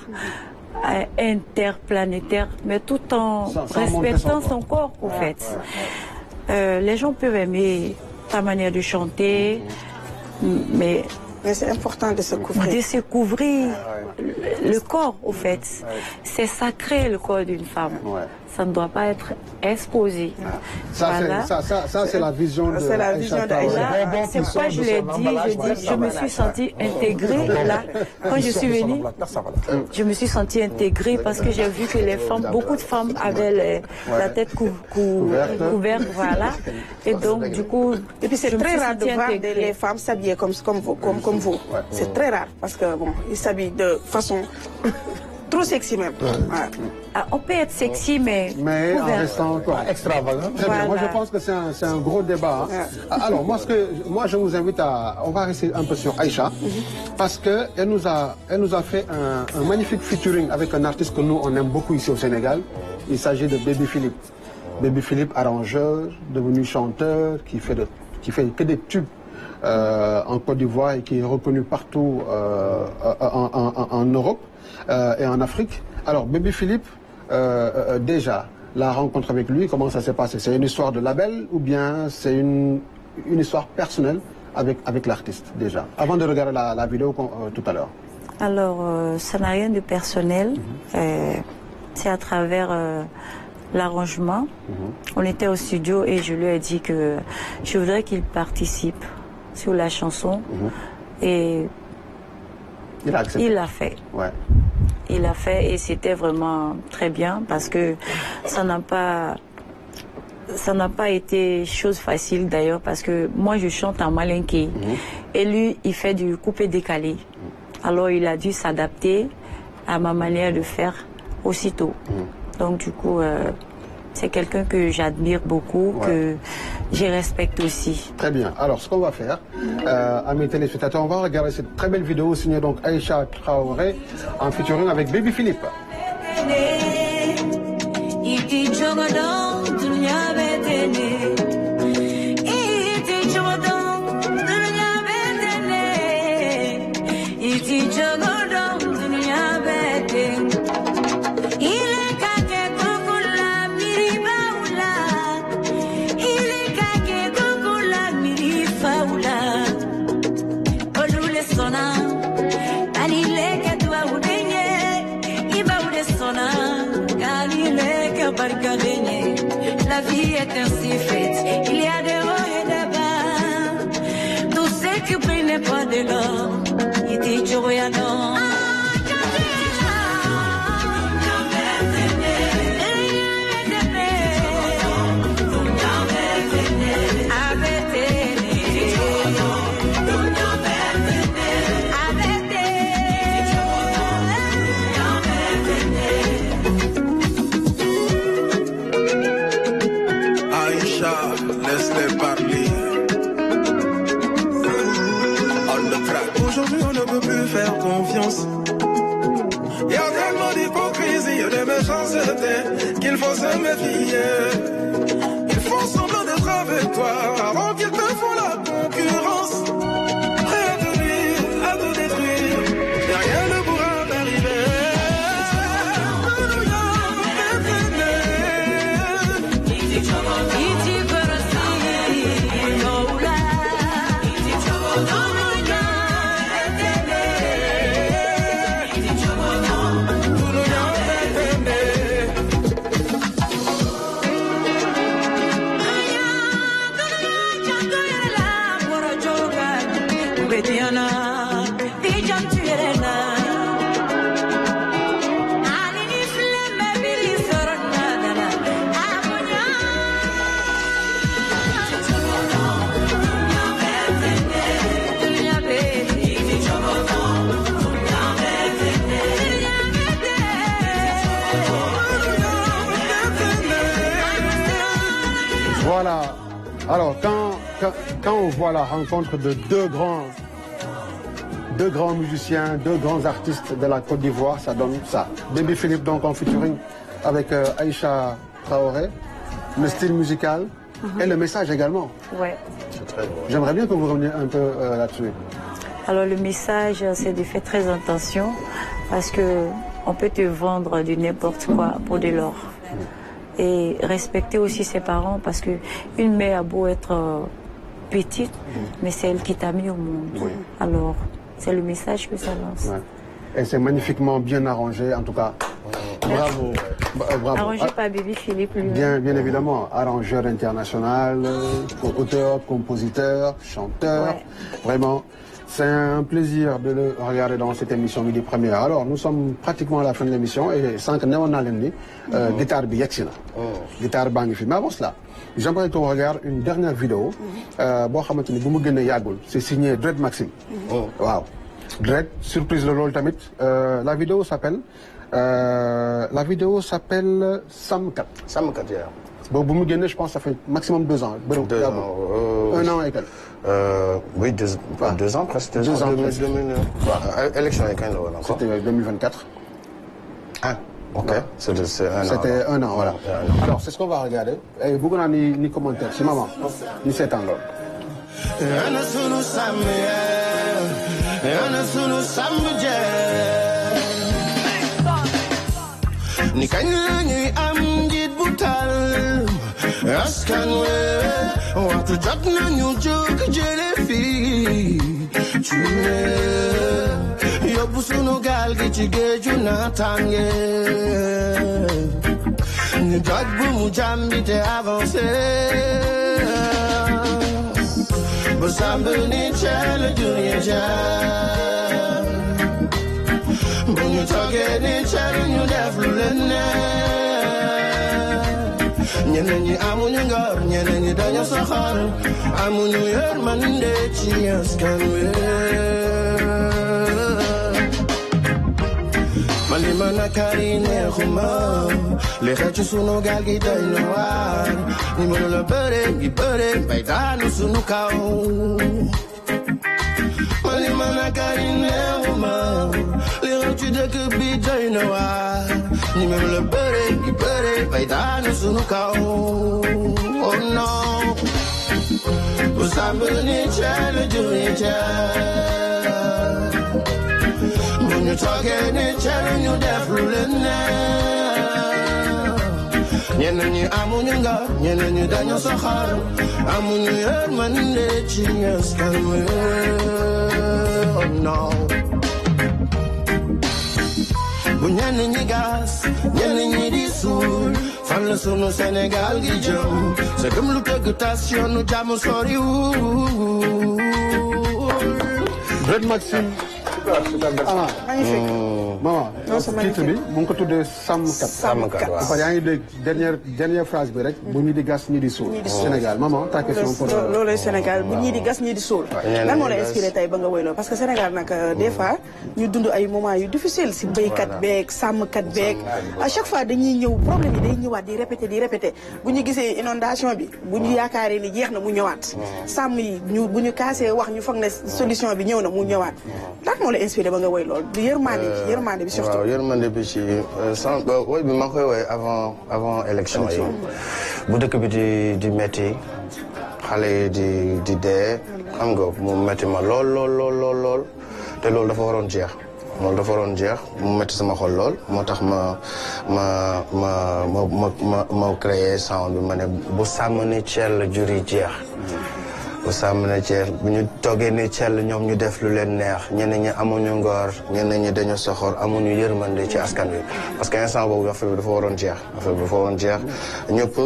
interplanétaire, mais tout en respectant son corps, en fait. Les gens peuvent aimer ta manière de chanter, mais c'est important de se couvrir. De se couvrir le corps, au fait. C'est sacré, le corps d'une femme. Ça ne doit pas être exposé. Ça, c'est la vision de Aïcha. C'est pourquoi je l'ai dit, je me suis sentie intégrée là. Quand je suis venue, je me suis sentie intégrée parce que j'ai vu que les femmes, beaucoup de femmes avaient la tête couverte, voilà. Et donc, du coup, et puis c'est très rare de voir les femmes s'habiller comme vous. C'est très rare parce que bon, ils s'habillent de façon trop sexy même. On peut être sexy, mais en restant extravagant. Très bien. Moi, je pense que c'est un gros débat. Alors, moi, je vous invite on va rester un peu sur Aïcha, parce que elle nous a fait un magnifique featuring avec un artiste que nous, on aime beaucoup ici au Sénégal. Il s'agit de Baby Philippe. Baby Philippe, arrangeur, devenu chanteur, qui fait que des tubes en Côte d'Ivoire et qui est reconnu partout en Europe et en Afrique. Alors, Baby Philippe, déjà, la rencontre avec lui, comment ça s'est passé? C'est une histoire de label ou bien c'est une histoire personnelle avec l'artiste, déjà? Avant de regarder la vidéo tout à l'heure. Alors, ça n'a rien de personnel. C'est à travers l'arrangement. On était au studio et je lui ai dit que je voudrais qu'il participe sur la chanson. Et il l'a fait. Il l'a fait et c'était vraiment très bien parce que ça n'a pas été chose facile d'ailleurs parce que moi je chante en malinké et lui il fait du coupé décalé. Alors il a dû s'adapter à ma manière de faire aussitôt. Donc du coup c'est quelqu'un que j'admire beaucoup, que je respecte aussi. Très bien. Alors, ce qu'on va faire, à mes téléspectateurs, on va regarder cette très belle vidéo signée donc Aïcha Traoré en featuring avec Baby Philippe. gagner. La vie est ainsi faite, il y a des hauts et des bas. Tout ce qui brille n'est pas de l'or. Il dit Joyano. Laisse-les parler. Aujourd'hui on ne peut plus faire confiance. Il y a tellement d'hypocrisie et de méchanceté qu'il faut se méfier. Ils font semblant d'être avec toi avant qu'ils te font la concurrence. Prêt à te nuire, à te détruire, et rien ne pourra t'arriver. Voilà. Alors, quand on voit la rencontre de deux grands musiciens, deux grands artistes de la Côte d'Ivoire, ça donne ça. Baby Philippe, donc, en featuring avec Aïcha Traoré, le style musical et le message également. Ouais. J'aimerais bien que vous reveniez un peu là-dessus. Alors, le message, c'est de faire très attention parce que on peut te vendre du n'importe quoi pour de l'or. Et respecter aussi ses parents parce que une mère a beau être petite, mais c'est elle qui t'a mis au monde. Oui. Alors, c'est le message que ça lance. Ouais. Et c'est magnifiquement bien arrangé, en tout cas. Bravo. Bravo. Arrangé par Baby Philippe lui-même. Bien évidemment, arrangeur international, auteur, compositeur, chanteur. Ouais. Vraiment. C'est un plaisir de le regarder dans cette émission Midi Première. Alors, nous sommes pratiquement à la fin de l'émission et sans que nous ayons guitare bi yegsi na. Guitare baa ngi fi. Mais avant cela, j'aimerais qu'on regarde une dernière vidéo. Boo xamante ni bu mu gën a yàggul. C'est signé Dread Maxime. Waaw. Dread, surprise le rôle tamit. La vidéo s'appelle Samkat. Samkat, yeah. Bon, bu mu génne, je pense que ça fait maximum 2 ans. 2 ans. 1 an et quelques. Oui, 2 ans presque. 2 ans. Élection est quand même encore. C'était 2024. Ah, ok. Ouais. C'était 1 an. C'était 1 an, voilà. Alors, c'est ce qu'on va regarder. Et vous n'avez ni commentaire, c'est maman. Ni 7 ans là. Askan we waxtu jot nañu jóg jële fii cuune yóbbu sunu gaal gi ci géeju naataange ñu doj bu mu jàmbi te avancé ba sàmb ni ceel jurye jaar bu ñu toogee ni ceel ñu def lu leen neex ñeneen ñi amuñu ngor ñeneen ñi dañu soxor amuñu yërmande ci askan wi man li ma nakari neexuma li xew ci sunu gaal gi doy na waar ni mënu la bëre gi bëre bay daanu sunu kaw man li ma nakari neexuma li xew ci dëkk bi doy na waar ni mënu la bëre gi bëre bay daanu sunu kaw oh non usambu ni chelu juri chelu when you talking ni chelu ñu def lu leen neex ñeneen ñi amuñu nga ñeneen ñi dañu soxor amuñu yërmande ci askan wi oh non ñenn ñi gas ñenn ñi di suul fan la sunu Sénégal gi jëm sa gëm lu tëgg tas yoonu jàmm soriwul. Dread Maxime. magnifique. maman titre bi mu ngi ko tuddee sàmmkat. Sàmmkat waaw. yaa ngi dégg dernière phrase bi rek. bu ñii di gas ñii di suul. Sénégal maman ta question pour. loolu Sénégal bu ñii di gas ñii di suul. lan moo la inspiré tey ba nga woy loolu parce que Sénégal nag des fois ñu dund ay moments yu difficile si béykat beeg sàmmkat beeg. à chaque fois dañuy ñëw problème yi day ñëwaat di répété bu ñu gisee inondation bi bu ñu yaakaaree ni jeex na mu ñëwaat. sàmm yi bu ñu kaasee wax ñu foog ne solution bi ñëw na mu ñëwaat lan moo la inspiré ba nga woy loolu du yërmande bi surtout. waaw yërmande bi ci woy bi maa koy woy avant élection yi. bu dëkk bi di metti xale yi di dee. xam nga mu metti ma lool te loolu dafa waroon jeex. mu metti sama xol lool moo tax ma créé sound bi ma ne bu sàmm ni Thiel juri jeex. bu sàmm ne Thiel bu ñu toggee ne Thiel ñoom ñu def lu leen neex ñenn ñi amuñu ngor ñenn ñi dañu soxor amuñu yërmande ci askan wi parce que instant boobu affaire bi dafa waroon jeex ñëpp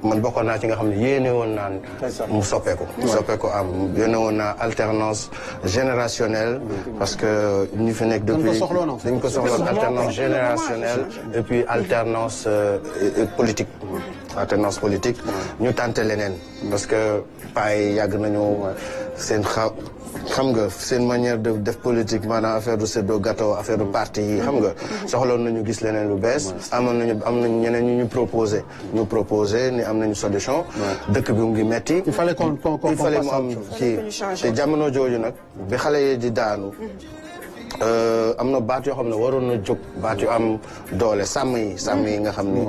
man bokkoon naa ci nga xam ne yéene woon naan mu soppeeku am yéene woon naa alternance générationnelle parce que ñu fi nekk depuis dañ ko soxloon alternance générationnelle et puis alternance politique ñu tànte leneen parce que paa yi yàgg nañu seen xam nga seen manière de def politique maanaam affaire du séddoo gâteau affaire du parti yi xam nga soxloon nañu gis leneen lu bees am nañu ñeneen ñu proposé ni am nañu solution dëkk bi mu ngi metti il fallait mu am kii te jamono jooju nag bi xale yi di daanu am na baat yoo xam ne waroon na jóg baat yu am doole sàmm yi nga xam ni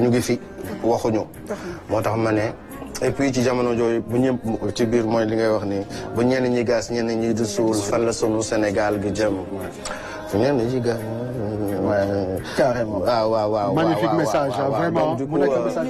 ñu ngi fi waxuñu moo tax ma ne et puis ci jamono jooju bu ñëpp ci biir mooy li ngay wax ni bu ñenn ñi gas ñenn ñi di suul fan la sunu Sénégal gi jëm fu ñenn ñi gas carrément waaw magnifique message vraiment mu nekk message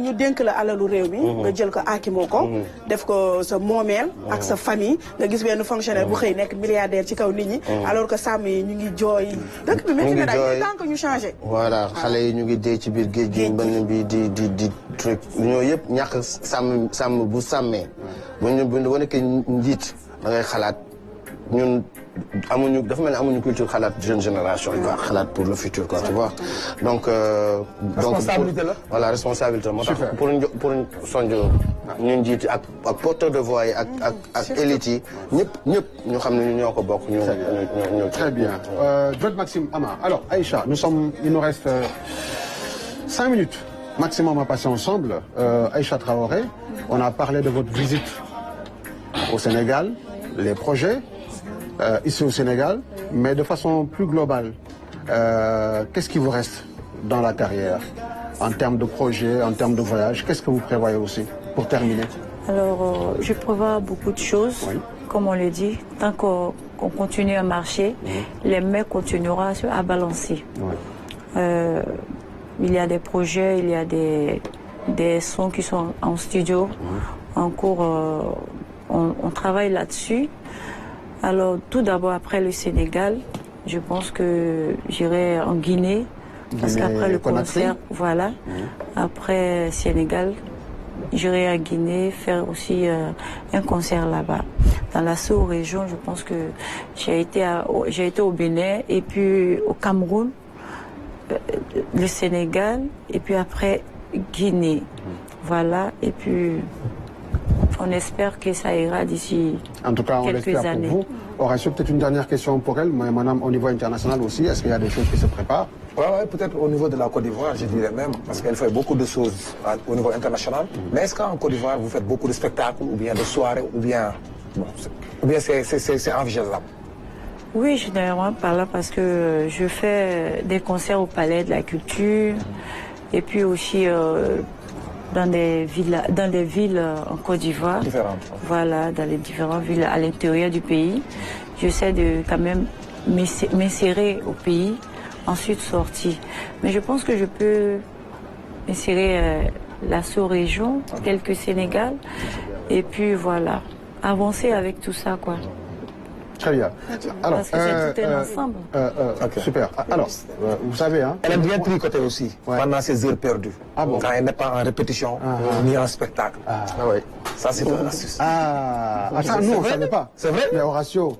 ñu dénk la alalu réew mi nga jël ko aakimoo ko def ko sa moomeel ak sa famille nga gis benn fonctionnaire bu xëy nekk milliardaire ci kaw nit ñi alors que sàmm yi ñu ngi jooy dëkk bi métti na daal tant que ñu changé voilà xale yi ñu ngi dee ci biir géej gi mbënn bi di truc ñoo yëpp ñàkk sàmm bu sàmmee bu nekkee njiit da ngay xalaat ñun dafa mel ni amuñu culture xalaat jeune génération yi quoi xalaat pour le futur quoi tu vois donc responsabilité la voilà responsabilité moo tax pour sonjo ñun jiiti ak porteur de voix yi ak élite yi ñëpp ñu xam ne ñu ñoo ko bokk ñu très bien Dread Maxime Ama alors Aïcha il nous reste 5 minutes maximum à passer ensemble Aïcha Traoré on a parlé de votre visite au Sénégal les projets ici au Sénégal, mais de façon plus globale, qu'est-ce qui vous reste dans la carrière en termes de projets, en termes de voyages? Qu'est-ce que vous prévoyez aussi pour terminer? Alors, je prévois beaucoup de choses, comme on le dit. Tant qu'on continue à marcher, les mains continueront à balancer. Il y a des projets, il y a des sons qui sont en studio, en cours, on travaille là-dessus. Alors, tout d'abord, après le Sénégal, je pense que j'irai en Guinée, parce qu'après le concert, voilà, après Sénégal, j'irai en Guinée faire aussi un concert là-bas. Dans la sous-région, je pense que j'ai été au Bénin et puis au Cameroun, le Sénégal, et puis après Guinée. Voilà, et puis on espère que ça ira d'ici quelques années. En tout cas, on l'espère pour vous. Horacio, peut-être une dernière question pour elle, mais madame, au niveau international aussi, est-ce qu'il y a des choses qui se préparent? Oui, peut-être au niveau de la Côte d'Ivoire, je dirais même, parce qu'elle fait beaucoup de choses au niveau international. Mais est-ce qu'en Côte d'Ivoire, vous faites beaucoup de spectacles, ou bien de soirées, ou bien c'est envisageable? Oui, généralement par là, parce que je fais des concerts au Palais de la Culture, et puis aussi dans des villes en Côte d'Ivoire. Différentes. Voilà, dans les différentes villes à l'intérieur du pays. J'essaie de quand même m'insérer au pays, ensuite sortir. Mais je pense que je peux insérer la sous-région, quelques Sénégal, et puis voilà, avancer avec tout ça, quoi. Très bien. Alors, parce que c'est tout un ensemble. Okay. Super. Alors, vous savez, hein. Elle aime bien tricoter aussi, pendant ses heures perdues. Ah bon? Quand elle n'est pas en répétition, ni en spectacle. Ah oui. Ça, c'est une astuce. Ça, nous, on ne savait pas. C'est vrai? Mais Horatio.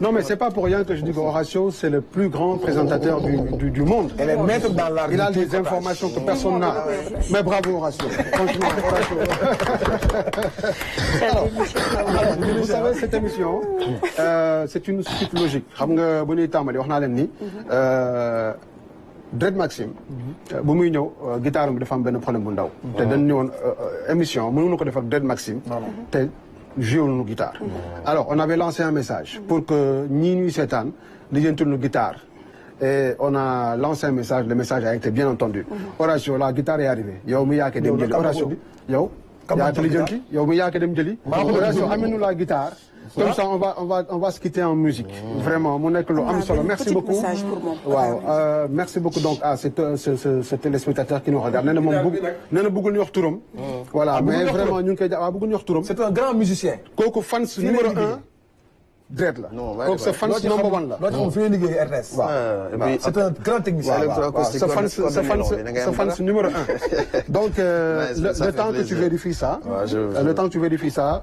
Non, mais c'est pas pour rien que je dis qu'Horatio, c'est le plus grand présentateur du monde. Elle est maître dans l'art. Il a des informations que personne n'a. Mais bravo, Horatio. Franchement, Horatio. Alors, vous savez, cette émission, c'est une suite logique. Xam nga bu ñuy tàmbali wax naa leen ni. Dread Maxime. bu muy ñëw guitare bi dafa am benn problème bu ndaw. te dañ ñëwoon émission mënuñu ko def ak Dread Maxime. te joué nos guitare. Alors, on avait lancé un message pour que ñii ñuy seetaan lijjantil nu guitare. Et on a lancé un message, le message a été bien entendu. Horatio, la guitare est arrivée. Yow mi yaa ko dem jëli. Horatio, yow. yaa ko lijjanti yow mi yaa ko dem jëli. Horatio, amène-nous la guitare. Comme ça, on va se quitter en musique. Vraiment, mon école, merci beaucoup. Wow. Merci beaucoup donc à ce téléspectateur qui nous regarde. Voilà, mais vraiment, c'est un grand musicien. Koko fans numéro 1. Dread là. Koko c'est fans number 1 là. C'est un grand technicien. C'est fans numéro 1. Donc, le temps que tu vérifies ça,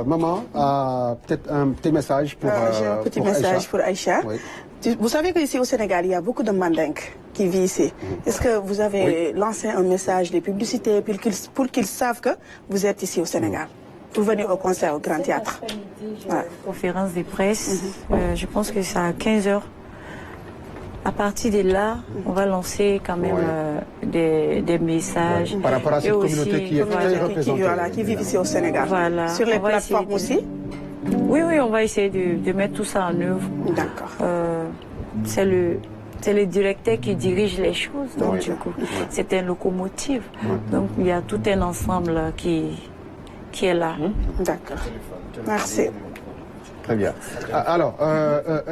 maman a peut-être un petit message pour j'ai un petit message pour Aïcha. Oui. Vous savez qu'ici au Sénégal, il y a beaucoup de mandingues qui vivent ici. Est-ce que vous avez lancé un message de publicité pour qu'ils savent que vous êtes ici au Sénégal? Pour venir au concert au Grand Théâtre. Conférence de presse, je pense que c'est à 15h. À partir de là, on va lancer quand même des messages. Par rapport à cette communauté qui est très représentée. Qui vit ici au Sénégal. Voilà. Sur les plateformes aussi? Oui, on va essayer de mettre tout ça en œuvre. D'accord. C'est le directeur qui dirige les choses. Donc, du coup, c'est un locomotive. Donc, il y a tout un ensemble qui est là. D'accord. Merci. Très bien. Alors,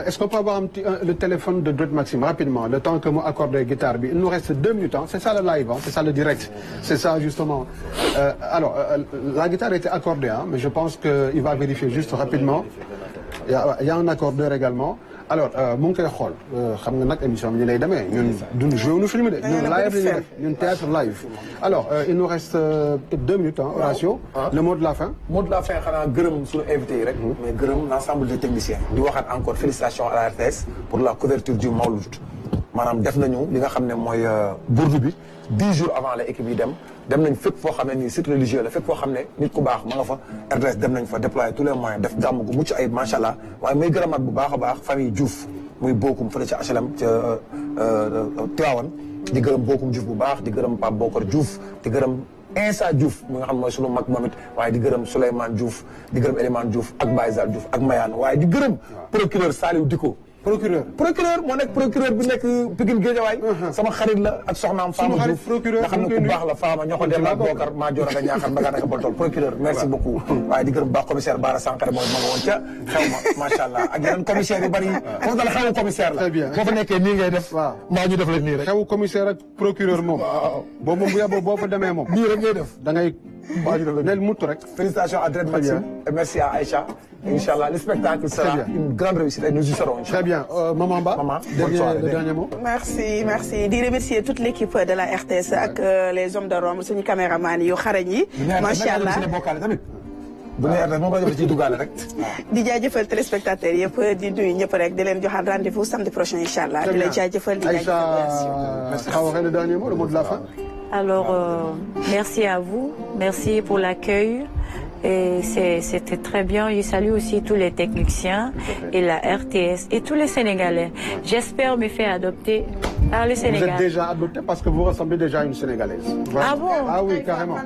est-ce qu'on peut avoir le téléphone de Dread Maxime rapidement, le temps que moi accorde la guitare? Il nous reste 2 minutes, hein. C'est ça le live, hein. C'est ça le direct. C'est ça justement. Alors, la guitare était accordée, hein, mais je pense qu'il va vérifier juste rapidement. Il y a un accordeur également. Alors, mu ngi koy xool xam nga nag émission bi ñu lay demee ñun duñ joué nu film de ñun live la ñuy def ñun théâtre live. Alors, il nous reste peut-être 2 minutes, hein, Horatio. Le mot de la fin. Mot de la fin xanaa gërëm suñu invité yi rek. mais gërëm l'ensemble des techniciens. di waxaat encore félicitations à la RTS pour la couverture du Mawlud. maanaam def nañu li nga xam ne mooy bourde bi 10 jours avant la équipe yi dem nañ fépp foo xam ne nii site religieux la fépp foo xam ne nit ku baax ma nga fa RTS dem nañ fa déployer tous les moyens def gàmm gu mucc ayib macha allah waaye may gërëmaat bu baax a baax famille Diouf muy bokkum fële ca HLM ca Tivaouane di gërëm bokkum Diouf bu baax di gërëm Pape Bokar Diouf di gërëm Insa Diouf mi nga xam mooy sunu mag moom it waaye di gërëm Souleymane Diouf di gërëm Elimane Diouf ak Baye Zal Diouf ak Mayane waaye di gërëm procureur Saliou Diko. procureur moo nekk procureur bi nekk Pikine Guédiawaye sama xarit la ak soxnaam Fama Diouf nga xam ne ku baax la Fama ñoo ko dem ak Bokar maa joor nga ñaaxal mbagaa naka boltol procureur merci beaucoup waaye di gërëm baax commissaire Bara Sankare moom ma nga woon ca xew ma macha allah ak yeneen commissaire yu bari foofu dala xewu commissaire la boo fa nekkee nii ngay def maa ñu def la nii rek xewu commissaire ak procureur moom boo moom bu yàbboo boo fa demee moom nii rek ngay def da ngay nel mutt rek. Félicitations à Dread Maxime et merci à Aïcha. Inch'Allah, le spectacle sera une grande réussite et nous y serons. Très bien. Maman Ba, le dernier mot. Merci. Di remercier toute l'équipe de la RTS ak les hommes de Rome, suñu caméraman yu xarañ yi. Macha Allah. di jaajëfal téléspectateurs yëpp di nuyu ñëpp rek di leen joxaat rendez-vous samedi prochain Inch'Allah. Di leen jaajëfal di Aïcha, Traoré, le dernier mot, le mot de la fin. Alors, merci à vous, merci pour l'accueil. Et c'était très bien. Je salue aussi tous les techniciens et la RTS et tous les Sénégalais. J'espère me faire adopter par le Sénégal. Vous êtes déjà adopté parce que vous ressemblez déjà à une Sénégalaise. Voilà. Ah bon? Ah oui, carrément.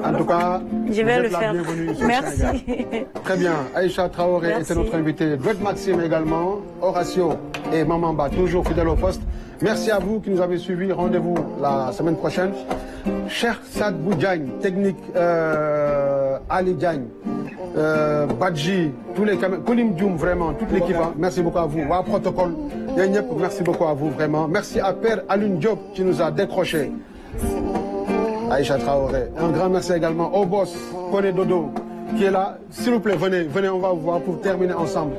En tout cas, je vais le faire. Merci. Très bien. Aïcha Traoré était notre invitée. Dread Maxime également. Horatio et Maman Ba, toujours fidèles au poste. Merci à vous qui nous avez suivis. Rendez-vous la semaine prochaine. Cheikh Sadbou Diagne, technique Ali Diagne, Badji, tous les caméras, Kolim Dioum, vraiment, toute l'équipe. Merci beaucoup à vous. Wa protocole, merci beaucoup à vous, vraiment. Merci à Père Alun Diop qui nous a décroché. Aïcha Traoré. Un grand merci également au boss, Koné Dodo. qui est là. S'il vous plaît, venez, on va vous voir pour terminer ensemble.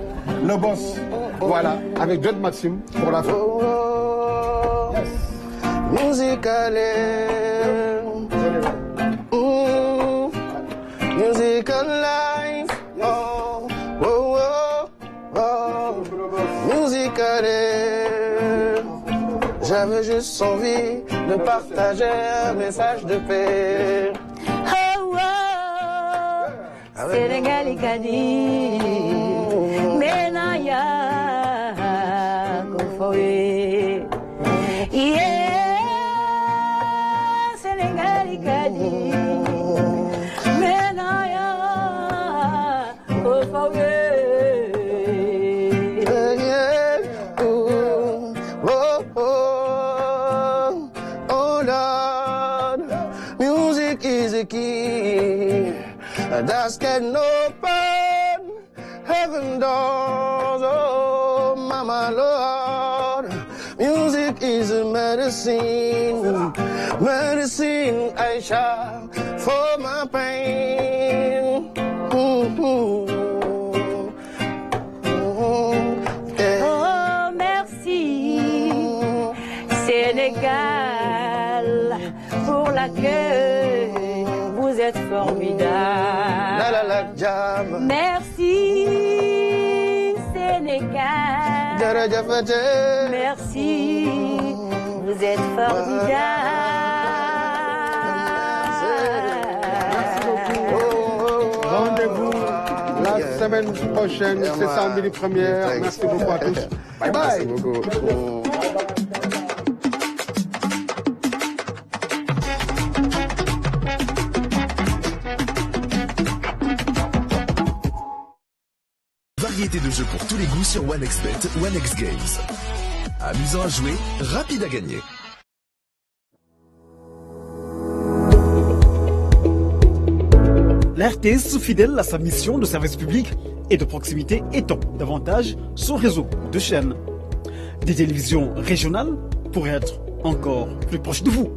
Le boss, voilà, avec Dread Maxime pour la fin. Musical musical life, oh, oh, oh, oh. Musical j'avais juste envie de partager un message de paix. Oh, oh, Sénégal et Kadi, Menaya, Kofoé, yeah, Sénégal et Kadi, Menaya, Kofoé. Key that can open heaven doors, oh mama Lord. Music is a medicine, medicine Aisha for my pain. Oh merci Sénégal pour l'accueil. Vous êtes formidable. Merci Sénégal. Merci. Vous êtes formidable. Rendez-vous la semaine prochaine. C'est ça, Midi Première. Merci beaucoup à tous. Bye bye. Merci beaucoup. Variété de jeux pour tous les goûts sur OneXBet, OneXGames. Amusant à jouer, rapide à gagner. La RTS, fidèle à sa mission de service public et de proximité, étend davantage son réseau de chaînes. Des télévisions régionales pour être encore plus proches de vous.